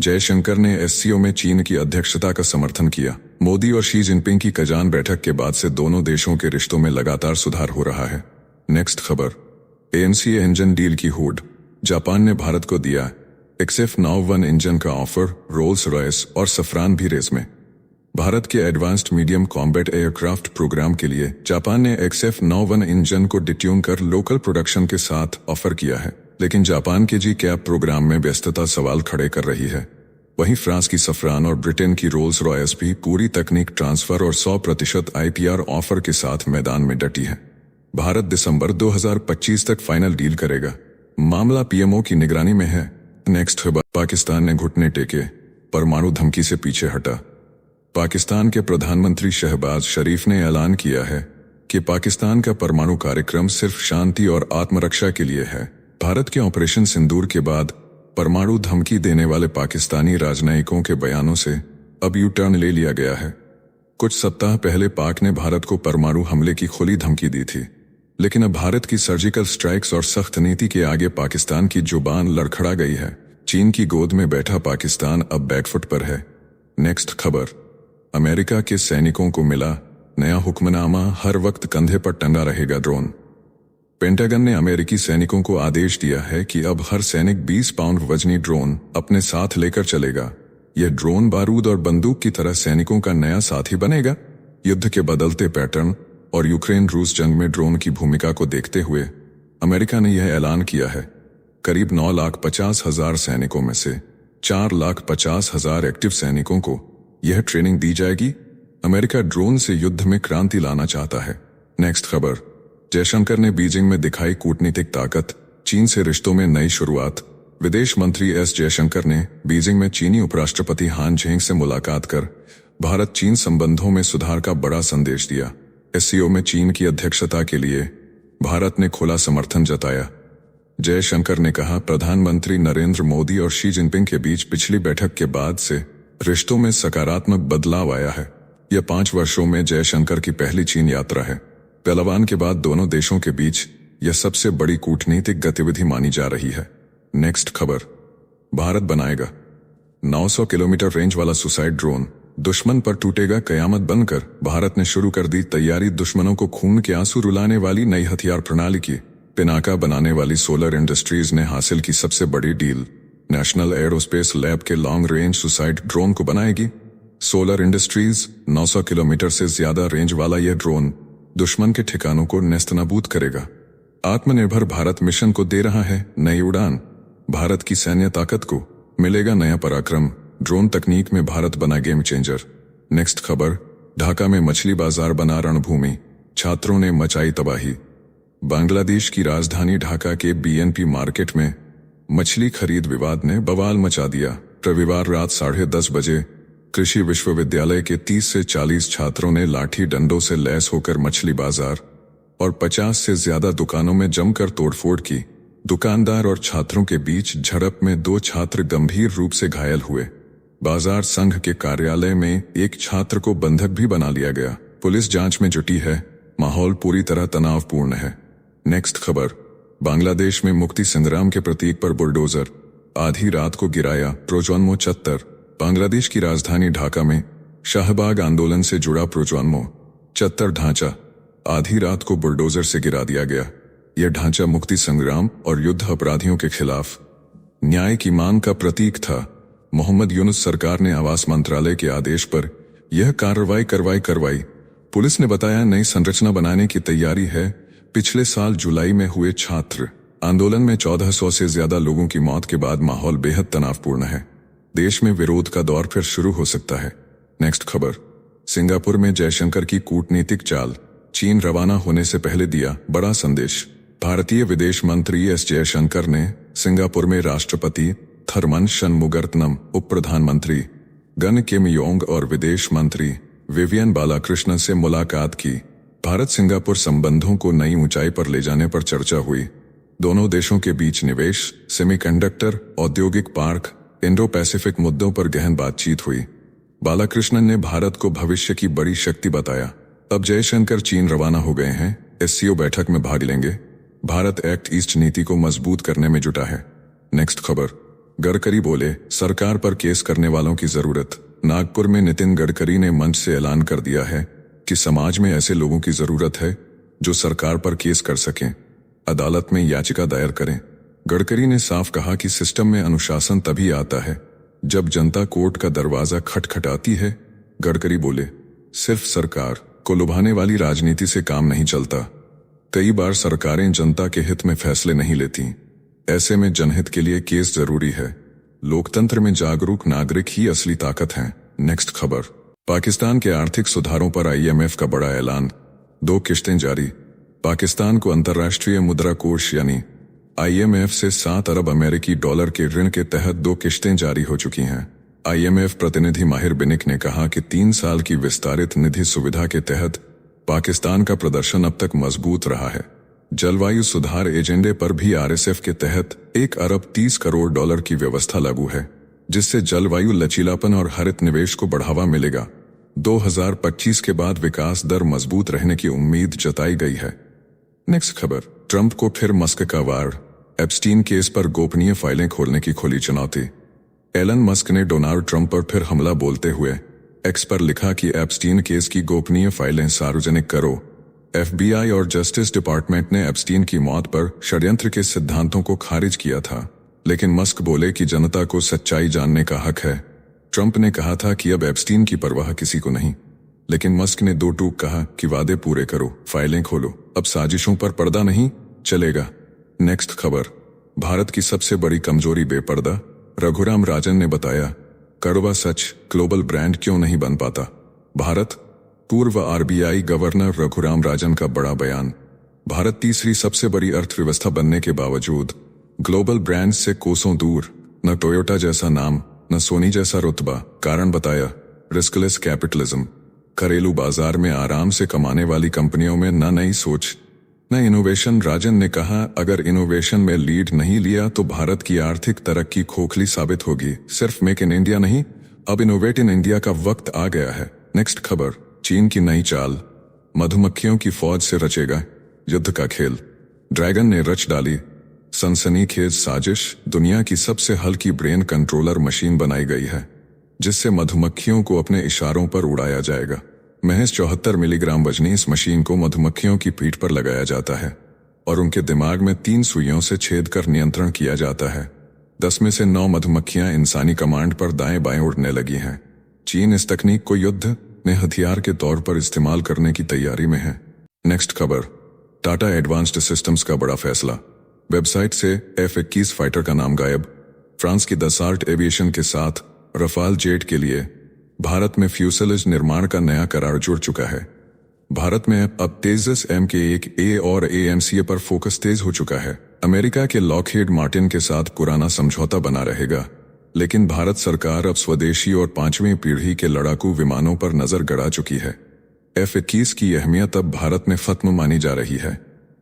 जयशंकर ने एससीओ में चीन की अध्यक्षता का समर्थन किया। मोदी और शी जिनपिंग की कजान बैठक के बाद से दोनों देशों के रिश्तों में लगातार सुधार हो रहा है। नेक्स्ट खबर, ANC इंजन डील की होड़, जापान ने भारत को दिया XF-91 इंजन का ऑफर। रोल्स रॉयस और सफरान भी रेस में। भारत के advanced medium combat aircraft programme के लिए जापान ने XF-91 इंजन को डिट्यून कर लोकल प्रोडक्शन के साथ ऑफर किया है, लेकिन जापान के जी-कैप प्रोग्राम में व्यस्तता सवाल खड़े कर रही है। वहीं फ्रांस की सफरान और ब्रिटेन की रोल्स रॉयस भी पूरी तकनीक ट्रांसफर और 100% IPR ऑफर के साथ मैदान में डटी है। भारत दिसंबर 2025 तक फाइनल डील करेगा। मामला PMO की निगरानी में है। नेक्स्ट खबर, पाकिस्तान ने घुटने टेके, परमाणु धमकी से पीछे हटा। पाकिस्तान के प्रधानमंत्री शहबाज शरीफ ने ऐलान किया है कि पाकिस्तान का परमाणु कार्यक्रम सिर्फ शांति और आत्मरक्षा के लिए है। भारत के ऑपरेशन सिंदूर के बाद परमाणु धमकी देने वाले पाकिस्तानी राजनयिकों के बयानों से अब यू टर्न ले लिया गया है। कुछ सप्ताह पहले पाक ने भारत को परमाणु हमले की खुली धमकी दी थी, लेकिन अब भारत की सर्जिकल स्ट्राइक्स और सख्त नीति के आगे पाकिस्तान की जुबान लड़खड़ा गई है। चीन की गोद में बैठा पाकिस्तान अब बैकफुट पर है। नेक्स्ट खबर, अमेरिका के सैनिकों को मिला नया हुक्मनामा, हर वक्त कंधे पर टंगा रहेगा ड्रोन। पेंटागन ने अमेरिकी सैनिकों को आदेश दिया है कि अब हर सैनिक 20 पाउंड वजनी ड्रोन अपने साथ लेकर चलेगा। यह ड्रोन बारूद और बंदूक की तरह सैनिकों का नया साथी बनेगा। युद्ध के बदलते पैटर्न और यूक्रेन रूस जंग में ड्रोन की भूमिका को देखते हुए अमेरिका ने यह ऐलान किया है। करीब 9,50,000 सैनिकों में से 4,50,000 एक्टिव सैनिकों को यह ट्रेनिंग दी जाएगी। अमेरिका ड्रोन से युद्ध में क्रांति लाना चाहता है। नेक्स्ट खबर, जयशंकर ने बीजिंग में दिखाई कूटनीतिक ताकत, चीन से रिश्तों में नई शुरुआत। विदेश मंत्री एस जयशंकर ने बीजिंग में चीनी उपराष्ट्रपति हान झेंग से मुलाकात कर भारत चीन संबंधों में सुधार का बड़ा संदेश दिया। एससीओ में चीन की अध्यक्षता के लिए भारत ने खुला समर्थन जताया। जयशंकर ने कहा, प्रधानमंत्री नरेंद्र मोदी और शी जिनपिंग के बीच पिछली बैठक के बाद से रिश्तों में सकारात्मक बदलाव आया है। यह 5 वर्षों में जयशंकर की पहली चीन यात्रा है। पहलवान के बाद दोनों देशों के बीच यह सबसे बड़ी कूटनीतिक गतिविधि मानी जा रही है। नेक्स्ट खबर, भारत बनाएगा 900 किलोमीटर रेंज वाला सुसाइड ड्रोन, दुश्मन पर टूटेगा कयामत बनकर। भारत ने शुरू कर दी तैयारी, दुश्मनों को खून के आंसू रुलाने वाली नई हथियार प्रणाली की। पिनाका बनाने वाली सोलर इंडस्ट्रीज ने हासिल की सबसे बड़ी डील। नेशनल एरोस्पेस लैब के लॉन्ग रेंज सुसाइड ड्रोन को बनाएगी। सोलर इंडस्ट्रीज 900 किलोमीटर से ज्यादा रेंज वाला यह ड्रोन दुश्मन के ठिकानों को नेस्तनाबूद करेगा। आत्मनिर्भर भारत मिशन को दे रहा है नई उड़ान। भारत की सैन्य ताकत को मिलेगा नया पराक्रम। ड्रोन तकनीक में भारत बना गेम चेंजर। नेक्स्ट खबर, ढाका में मछली बाजार बना रणभूमि, छात्रों ने मचाई तबाही। बांग्लादेश की राजधानी ढाका के BNP मार्केट में मछली खरीद विवाद ने बवाल मचा दिया। रविवार रात 10:30 बजे कृषि विश्वविद्यालय के 30 से 40 छात्रों ने लाठी डंडों से लैस होकर मछली बाजार और 50 से ज्यादा दुकानों में जमकर तोड़फोड़ की। दुकानदार और छात्रों के बीच झड़प में 2 छात्र गंभीर रूप से घायल हुए। बाजार संघ के कार्यालय में एक छात्र को बंधक भी बना लिया गया। पुलिस जांच में जुटी है। माहौल पूरी तरह तनावपूर्ण है। नेक्स्ट खबर, बांग्लादेश में मुक्ति संग्राम के प्रतीक पर बुलडोजर आधी रात को गिराया। प्रोजन्मो 74। बांग्लादेश की राजधानी ढाका में शाहबाग आंदोलन से जुड़ा प्रोजन्मो 74 ढांचा आधी रात को बुलडोजर से गिरा दिया गया। यह ढांचा मुक्ति संग्राम और युद्ध अपराधियों के खिलाफ न्याय की मांग का प्रतीक था। मोहम्मद यूनुस सरकार ने आवास मंत्रालय के आदेश पर यह कार्रवाई करवाई। पुलिस ने बताया नई संरचना बनाने की तैयारी है। पिछले साल जुलाई में हुए छात्र आंदोलन में 1400 से ज्यादा लोगों की मौत के बाद माहौल बेहद तनावपूर्ण है। देश में विरोध का दौर फिर शुरू हो सकता है। नेक्स्ट खबर, सिंगापुर में जयशंकर की कूटनीतिक चाल, चीन रवाना होने से पहले दिया बड़ा संदेश। भारतीय विदेश मंत्री एस जयशंकर ने सिंगापुर में राष्ट्रपति थरमन शनमुगरत्नम, उप प्रधानमंत्री गन किम योंग और विदेश मंत्री विवियन बालाकृष्णन से मुलाकात की। भारत सिंगापुर संबंधों को नई ऊंचाई पर ले जाने पर चर्चा हुई। दोनों देशों के बीच निवेश, सेमीकंडक्टर, औद्योगिक पार्क, इंडो पैसिफिक मुद्दों पर गहन बातचीत हुई। बालाकृष्णन ने भारत को भविष्य की बड़ी शक्ति बताया। अब जयशंकर चीन रवाना हो गए हैं। एससीओ बैठक में भाग लेंगे। भारत एक्ट ईस्ट नीति को मजबूत करने में जुटा है। नेक्स्ट खबर, गडकरी बोले सरकार पर केस करने वालों की जरूरत। नागपुर में नितिन गडकरी ने मंच से ऐलान कर दिया है कि समाज में ऐसे लोगों की जरूरत है जो सरकार पर केस कर सकें, अदालत में याचिका दायर करें। गडकरी ने साफ कहा कि सिस्टम में अनुशासन तभी आता है जब जनता कोर्ट का दरवाजा खटखटाती है। गडकरी बोले सिर्फ सरकार को लुभाने वाली राजनीति से काम नहीं चलता। कई बार सरकारें जनता के हित में फैसले नहीं लेती। ऐसे में जनहित के लिए केस जरूरी है। लोकतंत्र में जागरूक नागरिक ही असली ताकत हैं। नेक्स्ट खबर, पाकिस्तान के आर्थिक सुधारों पर IMF का बड़ा ऐलान, 2 किश्तें जारी। पाकिस्तान को अंतर्राष्ट्रीय मुद्रा कोष यानी IMF से 7 अरब अमेरिकी डॉलर के ऋण के तहत 2 किश्तें जारी हो चुकी हैं। IMF प्रतिनिधि माहिर बिनिक ने कहा कि 3 साल की विस्तारित निधि सुविधा के तहत पाकिस्तान का प्रदर्शन अब तक मजबूत रहा है। जलवायु सुधार एजेंडे पर भी RSF के तहत 1 अरब 30 करोड़ डॉलर की व्यवस्था लागू है, जिससे जलवायु लचीलापन और हरित निवेश को बढ़ावा मिलेगा। 2025 के बाद विकास दर मजबूत रहने की उम्मीद जताई गई है। नेक्स्ट खबर, ट्रंप को फिर मस्क का वार, एप्स्टीन केस पर गोपनीय फाइलें खोलने की खुली चुनौती। एलन मस्क ने डोनाल्ड ट्रंप पर फिर हमला बोलते हुए एक्स पर लिखा कि एप्स्टीन केस की गोपनीय फाइलें सार्वजनिक करो। FBI और जस्टिस डिपार्टमेंट ने एप्स्टीन की मौत पर षड्यंत्र के सिद्धांतों को खारिज किया था, लेकिन मस्क बोले कि जनता को सच्चाई जानने का हक है। ट्रंप ने कहा था कि अब एप्स्टीन की परवाह किसी को नहीं, लेकिन मस्क ने 2 टूक कहा कि वादे पूरे करो, फाइलें खोलो, अब साजिशों पर पर्दा नहीं चलेगा। नेक्स्ट खबर, भारत की सबसे बड़ी कमजोरी बेपर्दा, रघुराम राजन ने बताया कड़वा सच, ग्लोबल ब्रांड क्यों नहीं बन पाता भारत। पूर्व RBI गवर्नर रघुराम राजन का बड़ा बयान। भारत तीसरी सबसे बड़ी अर्थव्यवस्था बनने के बावजूद ग्लोबल ब्रांड से कोसों दूर, न टोयोटा जैसा नाम, न सोनी जैसा रुतबा। कारण बताया रिस्कलेस कैपिटलिज्म। घरेलू बाजार में आराम से कमाने वाली कंपनियों में न नई सोच न इनोवेशन। राजन ने कहा अगर इनोवेशन में लीड नहीं लिया तो भारत की आर्थिक तरक्की खोखली साबित होगी। सिर्फ मेक इन इंडिया नहीं, अब इनोवेट इन इंडिया का वक्त आ गया है। नेक्स्ट खबर, चीन की नई चाल, मधुमक्खियों की फौज से रचेगा युद्ध का खेल। ड्रैगन ने रच डाली सनसनीखेज साजिश। दुनिया की सबसे हल्की ब्रेन कंट्रोलर मशीन बनाई गई है, जिससे मधुमक्खियों को अपने इशारों पर उड़ाया जाएगा। महज 74 मिलीग्राम वजनी इस मशीन को मधुमक्खियों की पीठ पर लगाया जाता है और उनके दिमाग में 3 सुइयों से छेद कर नियंत्रण किया जाता है। 10 में से 9 मधुमक्खियां इंसानी कमांड पर दाएं बाएं उड़ने लगी हैं। चीन इस तकनीक को युद्ध में हथियार के तौर पर इस्तेमाल करने की तैयारी में है। नेक्स्ट खबर, टाटा एडवांस्ड सिस्टम्स का बड़ा फैसला। वेबसाइट से F-21 फाइटर का नाम गायब। फ्रांस की दसाल्ट एविएशन के साथ रफाल जेट के लिए भारत में फ्यूसलेज निर्माण का नया करार जुड़ चुका है। भारत में अब तेजस Mk1A और AMCA पर फोकस तेज हो चुका है। अमेरिका के लॉकहीड मार्टिन के साथ पुराना समझौता बना रहेगा। लेकिन भारत सरकार अब स्वदेशी और 5वीं पीढ़ी के लड़ाकू विमानों पर नजर गड़ा चुकी है। F-21 की अहमियत अब भारत में खत्म मानी जा रही है।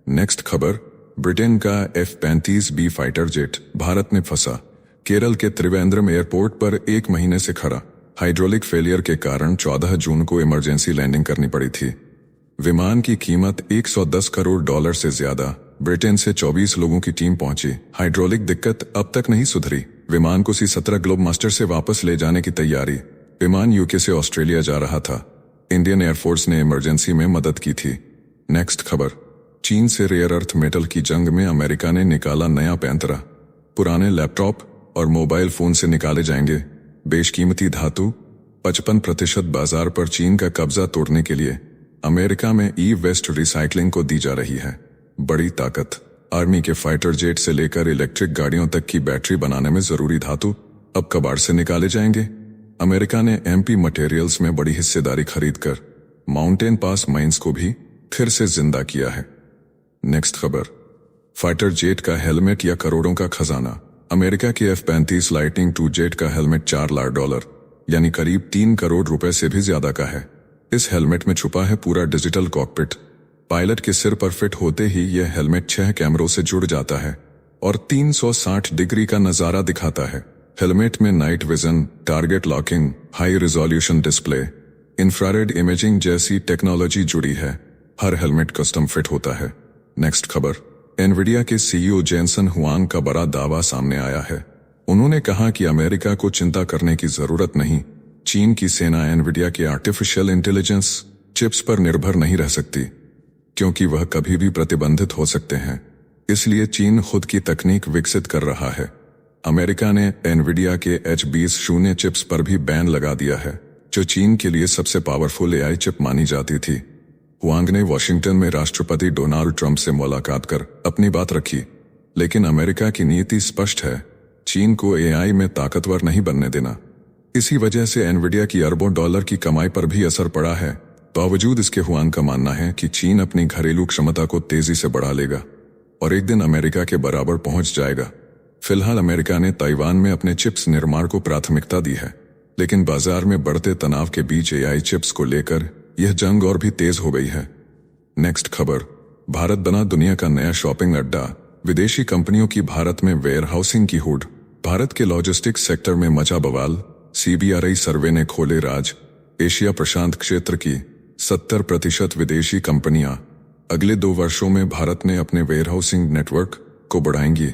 नेक्स्ट खबर, ब्रिटेन का F-35B फाइटर जेट भारत में फंसा। केरल के त्रिवेंद्रम एयरपोर्ट पर 1 महीने से खड़ा हाइड्रोलिक फेलियर के कारण 14 जून को इमरजेंसी लैंडिंग करनी पड़ी थी। विमान की कीमत $110 करोड़ से ज्यादा। ब्रिटेन से 24 लोगों की टीम पहुंची। हाइड्रोलिक दिक्कत अब तक नहीं सुधरी। विमान को C-17 ग्लोब मास्टर से वापस ले जाने की तैयारी। विमान यूके से ऑस्ट्रेलिया जा रहा था। इंडियन एयरफोर्स ने इमरजेंसी में मदद की थी। नेक्स्ट खबर, चीन से रेयर अर्थ मेटल की जंग में अमेरिका ने निकाला नया पैंतरा। पुराने लैपटॉप और मोबाइल फोन से निकाले जाएंगे बेशकीमती धातु। 55% बाजार पर चीन का कब्जा तोड़ने के लिए अमेरिका में ई-वेस्ट रिसाइकलिंग को दी जा रही है बड़ी ताकत। आर्मी के फाइटर जेट से लेकर इलेक्ट्रिक गाड़ियों तक की बैटरी बनाने में जरूरी धातु अब कबाड़ से निकाले जाएंगे। अमेरिका ने MP मटेरियल्स में बड़ी हिस्सेदारी खरीदकर माउंटेन पास माइंस को भी फिर से जिंदा किया है। नेक्स्ट खबर, फाइटर जेट का हेलमेट या करोड़ों का खजाना। अमेरिका के F-35 लाइटनिंग II जेट का हेलमेट $4 लाख यानी करीब 3 करोड़ रुपए से भी ज्यादा का है। इस हेलमेट में छुपा है पूरा डिजिटल कॉकपिट। पायलट के सिर पर फिट होते ही यह हेलमेट 6 कैमरों से जुड़ जाता है और 360 डिग्री का नजारा दिखाता है। हेलमेट में night vision, target locking, high resolution display, infrared imaging जैसी टेक्नोलॉजी जुड़ी है। हर हेलमेट कस्टम फिट होता है। नेक्स्ट खबर, एनवीडिया के CEO जेनसन हुआंग का बड़ा दावा सामने आया है। उन्होंने कहा कि अमेरिका को चिंता करने की जरूरत नहीं। चीन की सेना एनवीडिया के आर्टिफिशियल इंटेलिजेंस चिप्स पर निर्भर नहीं रह सकती, क्योंकि वह कभी भी प्रतिबंधित हो सकते हैं। इसलिए चीन खुद की तकनीक विकसित कर रहा है। अमेरिका ने एनवीडिया के H20 चिप्स पर भी बैन लगा दिया है, जो चीन के लिए सबसे पावरफुल AI चिप मानी जाती थी। हुआंग ने वॉशिंगटन में राष्ट्रपति डोनाल्ड ट्रंप से मुलाकात कर अपनी बात रखी, लेकिन अमेरिका की नीति स्पष्ट है, चीन को AI में ताकतवर नहीं बनने देना। इसी वजह से एनवीडिया की अरबों डॉलर की कमाई पर भी असर पड़ा है। बावजूद इसके हुआंग का मानना है कि चीन अपनी घरेलू क्षमता को तेजी से बढ़ा लेगा और एक दिन अमेरिका के बराबर पहुंच जाएगा। फिलहाल अमेरिका ने ताइवान में अपने चिप्स निर्माण को प्राथमिकता दी है, लेकिन बाजार में बढ़ते तनाव के बीच AI चिप्स को लेकर यह जंग और भी तेज हो गई है। नेक्स्ट खबर, भारत बना दुनिया का नया शॉपिंग अड्डा। विदेशी कंपनियों की भारत में वेयर हाउसिंग की होड़। भारत के लॉजिस्टिक्स सेक्टर में मचा बवाल। CBRI सर्वे ने खोले राज। एशिया प्रशांत क्षेत्र की 70% विदेशी कंपनियां अगले 2 वर्षों में भारत में अपने वेयरहाउसिंग नेटवर्क को बढ़ाएंगी।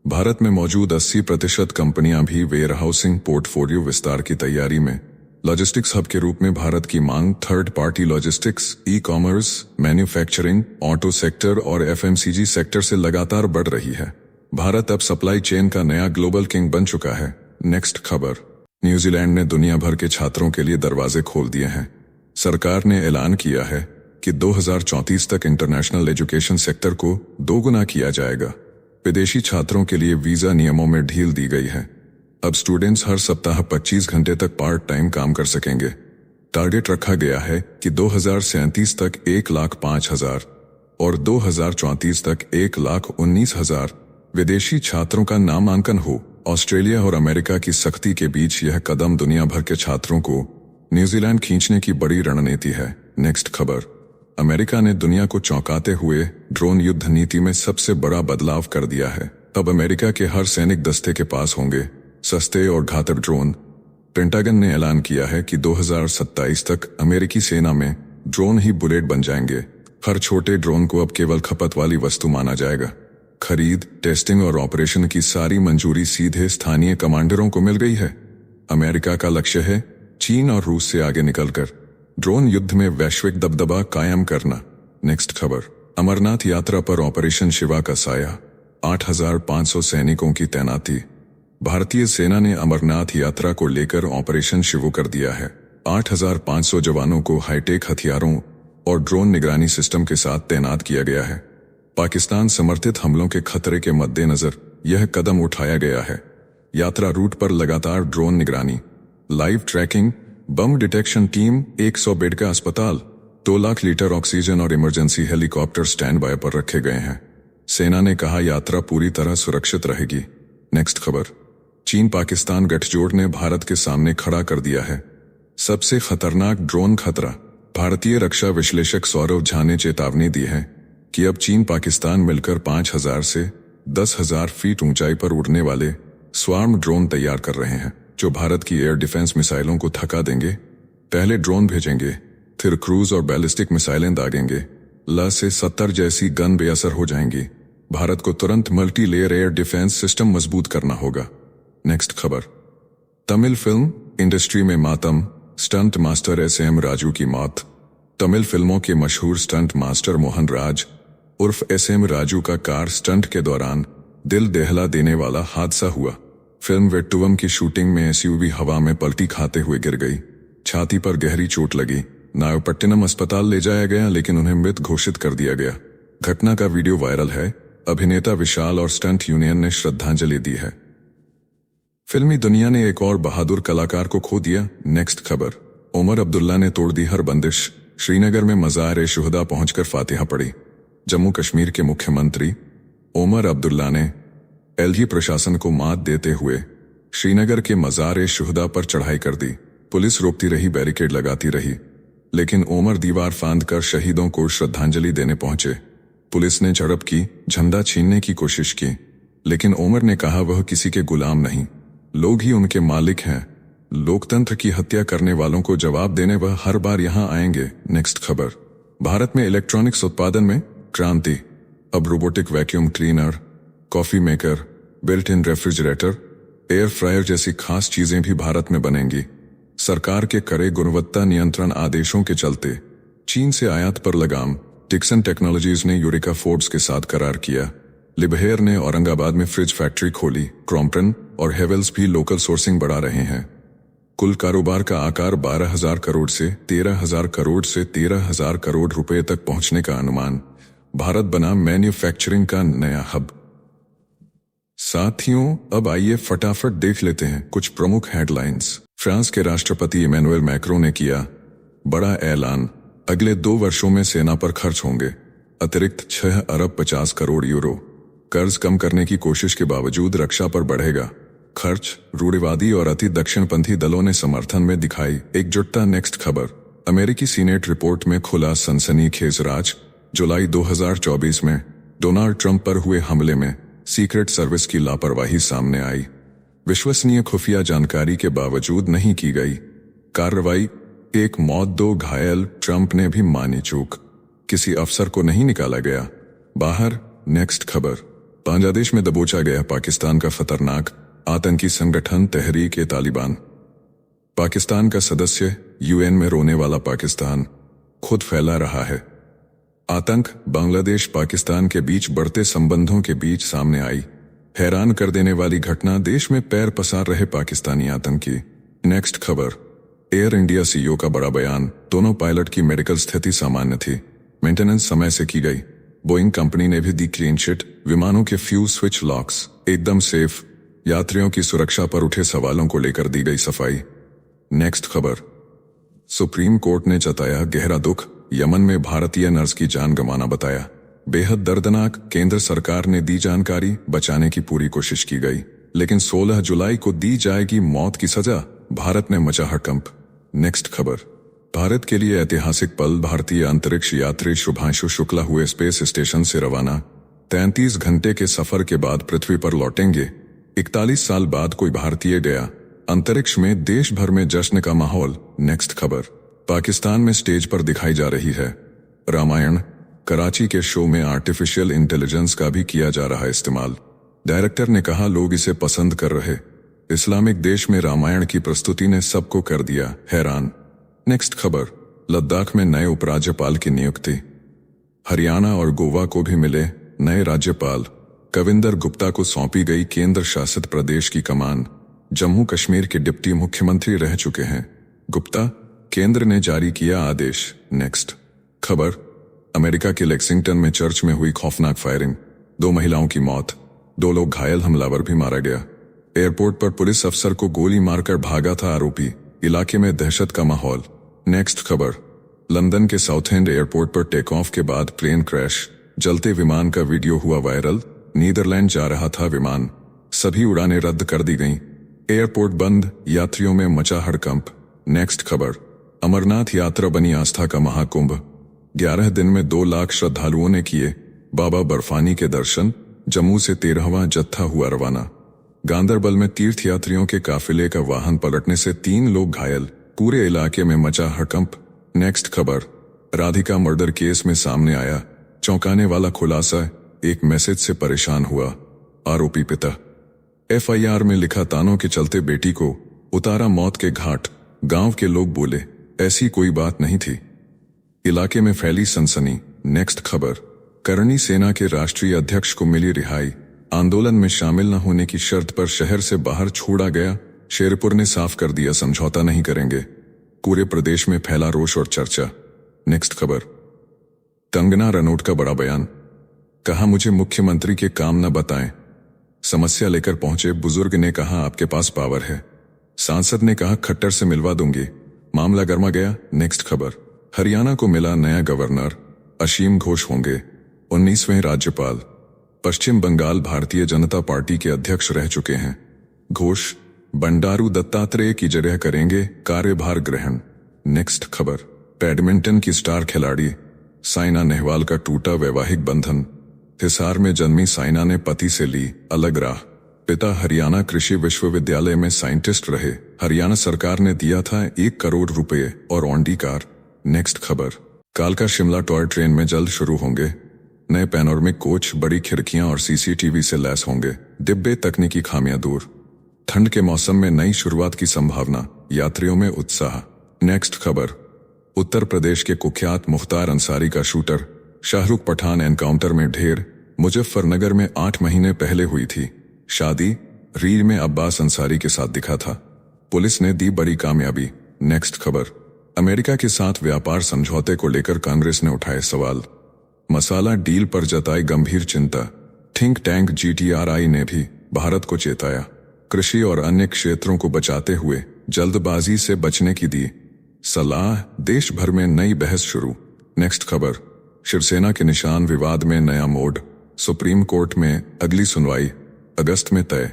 भारत में मौजूद 80% कंपनियां भी वेयरहाउसिंग पोर्टफोलियो विस्तार की तैयारी में। लॉजिस्टिक्स हब के रूप में भारत की मांग third party logistics, ecommerce, manufacturing, auto sector और FMCG सेक्टर से लगातार बढ़ रही है। भारत अब सप्लाई चेन का नया ग्लोबल किंग बन चुका है। नेक्स्ट खबर, न्यूजीलैंड ने दुनिया भर के छात्रों के लिए दरवाजे खोल दिए हैं। सरकार ने ऐलान किया है कि 2034 तक इंटरनेशनल एजुकेशन सेक्टर को 2 गुना किया जाएगा। विदेशी छात्रों के लिए वीजा नियमों में ढील दी गई है। अब स्टूडेंट्स हर सप्ताह 25 घंटे तक पार्ट टाइम काम कर सकेंगे। टारगेट रखा गया है कि 2037 तक 1,05,000 और 2034 तक 1,19,000 विदेशी छात्रों का नामांकन हो। ऑस्ट्रेलिया और अमेरिका की सख्ती के बीच यह कदम दुनिया भर के छात्रों को न्यूजीलैंड खींचने की बड़ी रणनीति है। नेक्स्ट खबर, अमेरिका ने दुनिया को चौंकाते हुए ड्रोन युद्ध नीति में सबसे बड़ा बदलाव कर दिया है। अब अमेरिका के हर सैनिक दस्ते के पास होंगे सस्ते और घातक ड्रोन। पेंटागन ने ऐलान किया है कि 2027 तक अमेरिकी सेना में ड्रोन ही बुलेट बन जाएंगे। हर छोटे ड्रोन को अब केवल खपत वाली वस्तु माना जाएगा। खरीद, टेस्टिंग और ऑपरेशन की सारी मंजूरी सीधे स्थानीय कमांडरों को मिल गई है। अमेरिका का लक्ष्य है चीन और रूस से आगे निकलकर ड्रोन युद्ध में वैश्विक दबदबा कायम करना। नेक्स्ट खबर, अमरनाथ यात्रा पर ऑपरेशन शिवा का साया। 8,500 सैनिकों की तैनाती। भारतीय सेना ने अमरनाथ यात्रा को लेकर ऑपरेशन शुरू कर दिया है। 8,500 जवानों को हाईटेक हथियारों और ड्रोन निगरानी सिस्टम के साथ तैनात किया गया है। पाकिस्तान समर्थित हमलों के खतरे के मद्देनजर यह कदम उठाया गया है। यात्रा रूट पर लगातार ड्रोन निगरानी, लाइव ट्रैकिंग, बम डिटेक्शन टीम, 100 बेड का अस्पताल, 2 लाख लीटर ऑक्सीजन और इमरजेंसी हेलीकॉप्टर स्टैंड बाय पर रखे गए हैं। सेना ने कहा यात्रा पूरी तरह सुरक्षित रहेगी। नेक्स्ट खबर, चीन पाकिस्तान गठजोड़ ने भारत के सामने खड़ा कर दिया है सबसे खतरनाक ड्रोन खतरा। भारतीय रक्षा विश्लेषक सौरव झा ने चेतावनी दी है कि अब चीन पाकिस्तान मिलकर 5,000 से 10,000 फीट ऊंचाई पर उड़ने वाले स्वार्म ड्रोन तैयार कर रहे हैं, जो भारत की एयर डिफेंस मिसाइलों को थका देंगे। पहले ड्रोन भेजेंगे, फिर क्रूज और बैलिस्टिक मिसाइलें दागेंगे। L-70 जैसी गन बेअसर हो जाएंगी। भारत को तुरंत multi layer air defence system मजबूत करना होगा। नेक्स्ट खबर। तमिल फिल्म इंडस्ट्री में मातम, स्टंट मास्टर SM राजू की मौत। तमिल फिल्मों के मशहूर स्टंट मास्टर मोहन राज उर्फ SM राजू का कार स्टंट के दौरान दिल दहला देने वाला हादसा हुआ। फिल्म वेट्टुवम की शूटिंग में SUV हवा में पलटी खाते हुए गिर गई। छाती पर गहरी चोट लगी। नागपट्टिनम अस्पताल ले जाया गया, लेकिन उन्हें मृत घोषित कर दिया गया। घटना का वीडियो वायरल है। अभिनेता विशाल और स्टंट यूनियन ने श्रद्धांजलि दी है। फिल्मी दुनिया ने एक और बहादुर कलाकार को खो दिया। नेक्स्ट खबर। उमर अब्दुल्ला ने तोड़ दी हर बंदिश। श्रीनगर में मज़ार-ए-शुहदा पहुंचकर फातिहा पढ़ी। जम्मू कश्मीर के मुख्यमंत्री उमर अब्दुल्ला ने LG प्रशासन को मात देते हुए श्रीनगर के मज़ार-ए-शुहदा पर चढ़ाई कर दी। पुलिस रोकती रही, बैरिकेड लगाती रही, लेकिन उमर दीवार फांद कर शहीदों को श्रद्धांजलि देने पहुंचे। पुलिस ने झड़प की, झंडा छीनने की कोशिश की, लेकिन उमर ने कहा वह किसी के गुलाम नहीं, लोग ही उनके मालिक हैं। लोकतंत्र की हत्या करने वालों को जवाब देने वह हर बार यहां आएंगे। नेक्स्ट खबर। भारत में इलेक्ट्रॉनिक्स उत्पादन में क्रांति। अब robotic vacuum cleaner, coffee maker, built in refrigerator, air fryer जैसी खास चीजें भी भारत में बनेंगी। सरकार के कड़े गुणवत्ता नियंत्रण आदेशों के चलते चीन से आयात पर लगाम। डिक्सन टेक्नोलॉजीज ने यूरेका फोर्ब्स के साथ करार किया। लिबहेर ने औरंगाबाद में फ्रिज फैक्ट्री खोली। क्रॉम्पटन और हेवेल्स भी लोकल सोर्सिंग बढ़ा रहे हैं। कुल कारोबार का आकार 12,000 करोड़ से 13,000 करोड़ से 13,000 करोड़ रुपए तक पहुंचने का अनुमान। भारत बना मैन्युफैक्चरिंग का नया हब। साथियों, अब आइए फटाफट देख लेते हैं कुछ प्रमुख हेडलाइंस। फ्रांस के राष्ट्रपति इमैनुअल मैक्रों ने किया बड़ा ऐलान। अगले 2 वर्षों में सेना पर खर्च होंगे अतिरिक्त 6 अरब 50 करोड़ यूरो। कर्ज कम करने की कोशिश के बावजूद रक्षा पर बढ़ेगा खर्च। रूढ़िवादी और अति दक्षिणपंथी दलों ने समर्थन में दिखाई एकजुटता। नेक्स्ट खबर। अमेरिकी सीनेट रिपोर्ट में खुला सनसनीखेज राज। जुलाई 2024 में डोनाल्ड ट्रंप पर हुए हमले में सीक्रेट सर्विस की लापरवाही सामने आई। विश्वसनीय खुफिया जानकारी के बावजूद नहीं की गई कार्रवाई। 1 मौत 2 घायल। ट्रंप ने भी मानी चूक। किसी अफसर को नहीं निकाला गया बाहर। नेक्स्ट खबर। बांग्लादेश में दबोचा गया पाकिस्तान का खतरनाक आतंकी संगठन तहरीक-ए-तालिबान। पाकिस्तान का सदस्य UN में रोने वाला पाकिस्तान खुद फैला रहा है। आतंक बांग्लादेश पाकिस्तान के बीच बढ़ते संबंधों के बीच सामने आई। हैरान कर देने वाली घटना, देश में पैर पसार रहे पाकिस्तानी आतंकी। नेक्स्ट खबर। एयर इंडिया CEO का बड़ा बयान। दोनों पायलट की मेडिकल स्थिति सामान्य थी, मेंटेनेंस समय से की गई। बोइंग कंपनी ने भी दी क्लीन चिट। विमानों के फ्यूज स्विच लॉक्स एकदम सेफ। यात्रियों की सुरक्षा पर उठे सवालों को लेकर दी गई सफाई। नेक्स्ट खबर। सुप्रीम कोर्ट ने जताया गहरा दुख। यमन में भारतीय नर्स की जान गंवाना बताया बेहद दर्दनाक। केंद्र सरकार ने दी जानकारी, बचाने की पूरी कोशिश की गई, लेकिन 16 जुलाई को दी जाएगी मौत की सजा। भारत ने मचा हड़कंप। नेक्स्ट खबर। भारत के लिए ऐतिहासिक पल। भारतीय अंतरिक्ष यात्री शुभांशु शुक्ला हुए स्पेस स्टेशन से रवाना। 33 घंटे के सफर के बाद पृथ्वी पर लौटेंगे। 41 साल बाद कोई भारतीय गया अंतरिक्ष में। देश भर में जश्न का माहौल। नेक्स्ट खबर। पाकिस्तान में स्टेज पर दिखाई जा रही है रामायण। कराची के शो में आर्टिफिशियल इंटेलिजेंस का भी किया जा रहा इस्तेमाल। डायरेक्टर ने कहा लोग इसे पसंद कर रहे। इस्लामिक देश में रामायण की प्रस्तुति ने सबको कर दिया हैरान। नेक्स्ट खबर। लद्दाख में नए उपराज्यपाल की नियुक्ति। हरियाणा और गोवा को भी मिले नए राज्यपाल। कविंदर गुप्ता को सौंपी गई केंद्र शासित प्रदेश की कमान। जम्मू कश्मीर के डिप्टी मुख्यमंत्री रह चुके हैं गुप्ता। केंद्र ने जारी किया आदेश। नेक्स्ट खबर। अमेरिका के लेक्सिंगटन में चर्च में हुई खौफनाक फायरिंग। 2 महिलाओं की मौत, 2 लोग घायल, हमलावर भी मारा गया। एयरपोर्ट पर पुलिस अफसर को गोली मारकर भागा था आरोपी। इलाके में दहशत का माहौल। नेक्स्ट खबर। लंदन के साउथएंड एयरपोर्ट पर टेक ऑफ के बाद प्लेन क्रैश। जलते विमान का वीडियो हुआ वायरल। नीदरलैंड जा रहा था विमान, सभी उड़ानें रद्द कर दी गईं। एयरपोर्ट बंद, यात्रियों में मचा हड़कंप। नेक्स्ट खबर, अमरनाथ यात्रा बनी आस्था का महाकुंभ। 11 दिन में 2 लाख श्रद्धालुओं ने किए बाबा बर्फानी के दर्शन। जम्मू से 13वां जत्था हुआ रवाना। गांदरबल में तीर्थयात्रियों के काफिले का वाहन पलटने से 3 लोग घायल, पूरे इलाके में मचा हड़कंप। नेक्स्ट खबर, राधिका मर्डर केस में सामने आया चौंकाने वाला खुलासा। एक मैसेज से परेशान हुआ आरोपी पिता। एफआईआर में लिखा तानों के चलते बेटी को उतारा मौत के घाट। गांव के लोग बोले ऐसी कोई बात नहीं थी। इलाके में फैली सनसनी। नेक्स्ट खबर, करणी सेना के राष्ट्रीय अध्यक्ष को मिली रिहाई। आंदोलन में शामिल न होने की शर्त पर शहर से बाहर छोड़ा गया। शेरपुर ने साफ कर दिया समझौता नहीं करेंगे। पूरे प्रदेश में फैला रोष और चर्चा। नेक्स्ट खबर, कंगना रनौत का बड़ा बयान। कहा मुझे मुख्यमंत्री के काम न बताएं। समस्या लेकर पहुंचे बुजुर्ग ने कहा आपके पास पावर है। सांसद ने कहा खट्टर से मिलवा दूंगी। मामला गर्मा गया। नेक्स्ट खबर, हरियाणा को मिला नया गवर्नर। असीम घोष होंगे 19वें राज्यपाल। पश्चिम बंगाल भारतीय जनता पार्टी के अध्यक्ष रह चुके हैं घोष। बंडारू दत्तात्रेय की जगह करेंगे कार्यभार ग्रहण। नेक्स्ट खबर, बैडमिंटन की स्टार खिलाड़ी साइना नेहवाल का टूटा वैवाहिक बंधन। हिसार में जन्मी साइना ने पति से ली अलग राह। पिता हरियाणा कृषि विश्वविद्यालय में साइंटिस्ट रहे। हरियाणा सरकार ने दिया था 1 करोड़ रुपए और ऑन्डी कार। नेक्स्ट खबर, कालका शिमला टॉय ट्रेन में जल्द शुरू होंगे। नए पैनोरमिक कोच, बड़ी खिड़कियां और सीसीटीवी से लैस होंगे। डिब्बे तकनीकी खामियां दूर। ठंड के मौसम में नई शुरुआत की संभावना, यात्रियों में उत्साह। नेक्स्ट खबर, उत्तर प्रदेश के कुख्यात मुख्तार अंसारी का शूटर शाहरुख पठान एनकाउंटर में ढेर। मुजफ्फरनगर में 8 महीने पहले हुई थी शादी। रील में अब्बास अंसारी के साथ दिखा था। पुलिस ने दी बड़ी कामयाबी। नेक्स्ट खबर, अमेरिका के साथ व्यापार समझौते को लेकर कांग्रेस ने उठाए सवाल। मसाला डील पर जताई गंभीर चिंता। थिंक टैंक GTRI ने भी भारत को चेताया। कृषि और अन्य क्षेत्रों को बचाते हुए जल्दबाजी से बचने की दी सलाह। देश भर में नई बहस शुरू। नेक्स्ट खबर, शिवसेना के निशान विवाद में नया मोड़। सुप्रीम कोर्ट में अगली सुनवाई अगस्त में तय।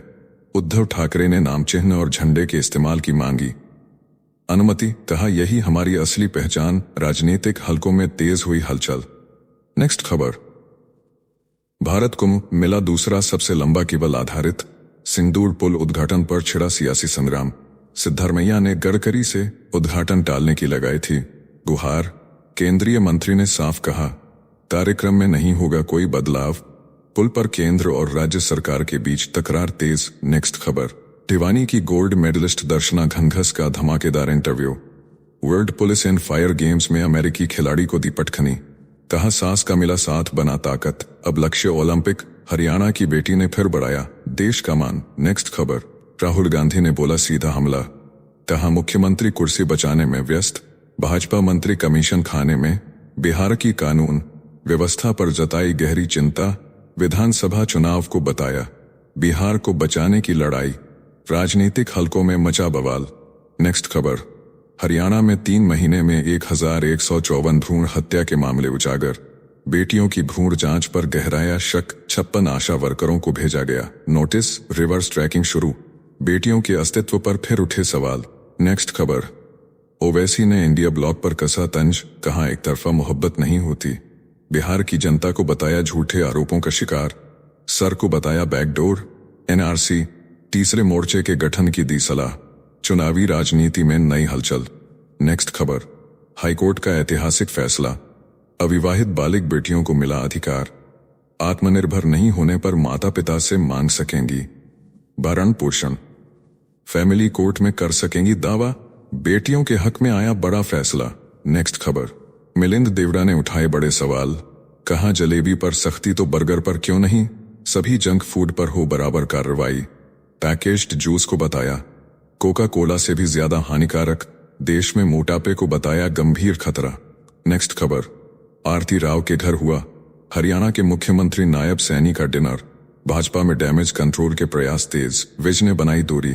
उद्धव ठाकरे ने नाम चिन्ह और झंडे के इस्तेमाल की मांगी अनुमति। कहा यही हमारी असली पहचान। राजनीतिक हलकों में तेज हुई हलचल। नेक्स्ट खबर, भारत को मिला दूसरा सबसे लंबा केबल आधारित सिंदूर पुल। उद्घाटन पर छिड़ा सियासी संग्राम। सिद्धारमैया ने गडकरी से उद्घाटन टालने की लगाई थी गुहार। केंद्रीय मंत्री ने साफ कहा कार्यक्रम में नहीं होगा कोई बदलाव। पुल पर केंद्र और राज्य सरकार के बीच तकरार तेज। नेक्स्ट खबर, भिवानी की गोल्ड मेडलिस्ट दर्शना घनघस का धमाकेदार interview. World police and fire games में अमेरिकी खिलाड़ी को दी पटखनी। कहा सास का मिला साथ बना ताकत। अब लक्ष्य ओलंपिक। हरियाणा की बेटी ने फिर बढ़ाया देश का मान। नेक्स्ट खबर, राहुल गांधी ने बोला सीधा हमला। कहा मुख्यमंत्री कुर्सी बचाने में व्यस्त। भाजपा मंत्री कमीशन खाने में। बिहार की कानून व्यवस्था पर जताई गहरी चिंता। विधानसभा चुनाव को बताया बिहार को बचाने की लड़ाई। राजनीतिक हलकों में मचा बवाल। नेक्स्ट खबर, हरियाणा में 3 महीने में 1154 भ्रूण हत्या के मामले उजागर। बेटियों की भ्रूण जांच पर गहराया शक। 56 आशा वर्करों को भेजा गया नोटिस। रिवर्स ट्रैकिंग शुरू। बेटियों के अस्तित्व पर फिर उठे सवाल। नेक्स्ट खबर, ओवैसी ने इंडिया ब्लॉक पर कसा तंज। कहा एक तरफा मोहब्बत नहीं होती। बिहार की जनता को बताया झूठे आरोपों का शिकार। सर को बताया बैकडोर। NRC तीसरे मोर्चे के गठन की दी सलाह। चुनावी राजनीति में नई हलचल। नेक्स्ट खबर, हाईकोर्ट का ऐतिहासिक फैसला। अविवाहित बालिग बेटियों को मिला अधिकार। आत्मनिर्भर नहीं होने पर माता पिता से मांग सकेंगी भरण पोषण। फैमिली कोर्ट में कर सकेंगी दावा। बेटियों के हक में आया बड़ा फैसला। नेक्स्ट खबर, मिलिंद देवड़ा ने उठाए बड़े सवाल। कहा जलेबी पर सख्ती तो बर्गर पर क्यों नहीं। सभी जंक फूड पर हो बराबर कार्रवाई। पैकेज्ड जूस को बताया कोका कोला से भी ज्यादा हानिकारक। देश में मोटापे को बताया गंभीर खतरा। नेक्स्ट खबर, आरती राव के घर हुआ हरियाणा के मुख्यमंत्री नायब सैनी का डिनर। भाजपा में डैमेज कंट्रोल के प्रयास तेज। विज ने बनाई दूरी।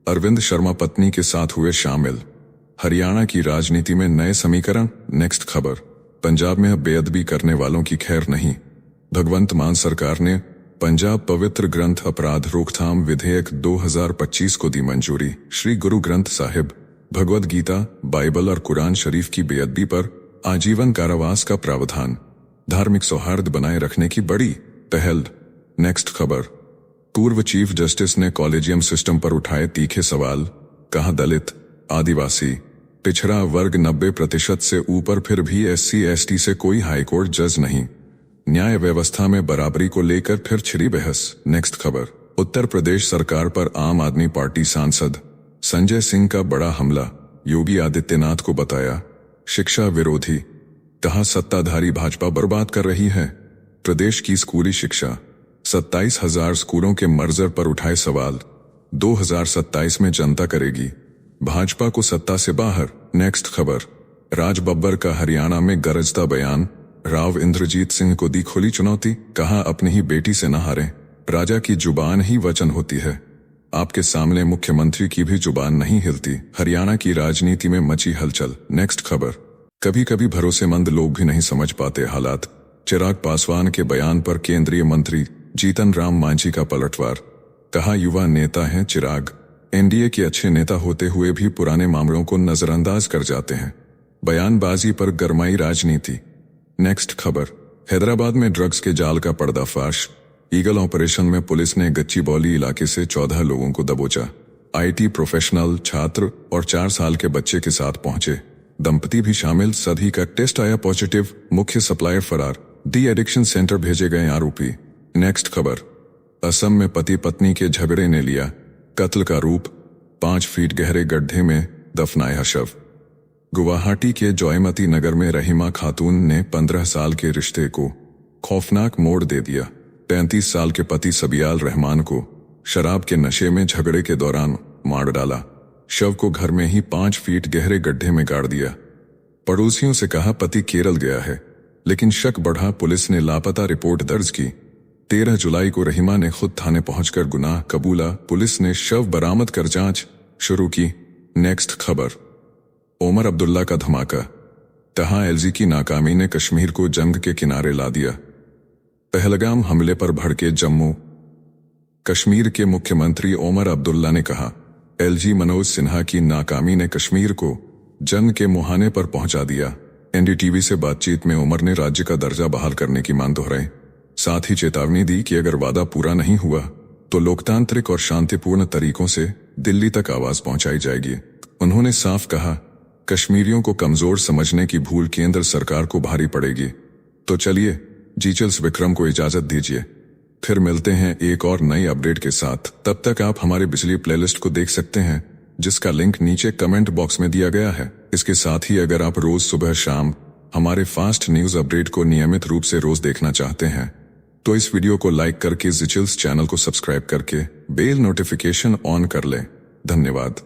अरविंद शर्मा पत्नी के साथ हुए शामिल। हरियाणा की राजनीति में नए समीकरण। नेक्स्ट खबर, पंजाब में अब बेअदबी करने वालों की खैर नहीं। भगवंत मान सरकार ने पंजाब पवित्र ग्रंथ अपराध रोकथाम विधेयक 2025 को दी मंजूरी। श्री गुरु ग्रंथ साहिब, भगवद गीता, बाइबल और कुरान शरीफ की बेअदबी पर आजीवन कारावास का प्रावधान। धार्मिक सौहार्द बनाए रखने की बड़ी पहल। नेक्स्ट खबर। पूर्व चीफ जस्टिस ने कॉलेजियम सिस्टम पर उठाए तीखे सवाल। कहा दलित, आदिवासी, पिछड़ा वर्ग 90% से ऊपर, फिर भी SC/ST से कोई हाईकोर्ट जज नहीं। न्याय व्यवस्था में बराबरी को लेकर फिर छिड़ी बहस। नेक्स्ट खबर। उत्तर प्रदेश सरकार पर आम आदमी पार्टी सांसद संजय सिंह का बड़ा हमला। योगी आदित्यनाथ को बताया शिक्षा विरोधी। कहा सत्ताधारी भाजपा बर्बाद कर रही है प्रदेश की स्कूली शिक्षा। 27,000 स्कूलों के मर्जर पर उठाए सवाल। 2027 में जनता करेगी भाजपा को सत्ता से बाहर। नेक्स्ट खबर। राज बब्बर का हरियाणा में गरजता बयान। राव इंद्रजीत सिंह को दी खुली चुनौती। कहा अपनी ही बेटी से न हारें, राजा की जुबान ही वचन होती है। आपके सामने मुख्यमंत्री की भी जुबान नहीं हिलती। हरियाणा की राजनीति में मची हलचल। नेक्स्ट खबर। कभी कभी भरोसेमंद लोग भी नहीं समझ पाते हालात। चिराग पासवान के बयान पर केंद्रीय मंत्री जीतन राम मांझी का पलटवार। कहा युवा नेता हैं चिराग, NDA के अच्छे नेता होते हुए भी पुराने मामलों को नजरअंदाज कर जाते हैं। बयानबाजी पर गरमाई राजनीति। नेक्स्ट खबर। हैदराबाद में ड्रग्स के जाल का पर्दाफाश। ईगल ऑपरेशन में पुलिस ने गच्चीबौली इलाके से 14 लोगों को दबोचा। IT प्रोफेशनल, छात्र और 4 साल के बच्चे के साथ पहुंचे दंपति भी शामिल। सभी का टेस्ट आया पॉजिटिव। मुख्य सप्लायर फरार। डी एडिक्शन सेंटर भेजे गए आरोपी। नेक्स्ट खबर। असम में पति पत्नी के झगड़े ने लिया कत्ल का रूप। 5 फीट गहरे गड्ढे में दफनाया शव। गुवाहाटी के जॉयमती नगर में रहीमा खातून ने 15 साल के रिश्ते को खौफनाक मोड़ दे दिया। 33 साल के पति सबियाल रहमान को शराब के नशे में झगड़े के दौरान मार डाला। शव को घर में ही 5 फीट गहरे गड्ढे में गाड़ दिया। पड़ोसियों से कहा पति केरल गया है, लेकिन शक बढ़ा। पुलिस ने लापता रिपोर्ट दर्ज की। 13 जुलाई को रहीमा ने खुद थाने पहुंचकर गुनाह कबूला। पुलिस ने शव बरामद कर जांच शुरू की। नेक्स्ट खबर। ओमर अब्दुल्ला का धमाका। कहा LG की नाकामी ने कश्मीर को जंग के किनारे ला दिया। पहलगाम हमले पर भड़के जम्मू कश्मीर के मुख्यमंत्री ओमर अब्दुल्ला ने कहा LG मनोज सिन्हा की नाकामी ने कश्मीर को जंग के मुहाने पर पहुंचा दिया। NDTV से बातचीत में ओमर ने राज्य का दर्जा बहाल करने की मांग दोहराई। साथ ही चेतावनी दी कि अगर वादा पूरा नहीं हुआ तो लोकतांत्रिक और शांतिपूर्ण तरीकों से दिल्ली तक आवाज पहुंचाई जाएगी। उन्होंने साफ कहा कश्मीरियों को कमजोर समझने की भूल केंद्र सरकार को भारी पड़ेगी। तो चलिए जीचल्स विक्रम को इजाजत दीजिए, फिर मिलते हैं एक और नई अपडेट के साथ। तब तक आप हमारे पिछली प्लेलिस्ट को देख सकते हैं, जिसका लिंक नीचे कमेंट बॉक्स में दिया गया है। इसके साथ ही अगर आप रोज सुबह शाम हमारे फास्ट न्यूज अपडेट को नियमित रूप से रोज देखना चाहते हैं तो इस वीडियो को लाइक करके जीचल्स चैनल को सब्सक्राइब करके बेल नोटिफिकेशन ऑन कर लें। धन्यवाद।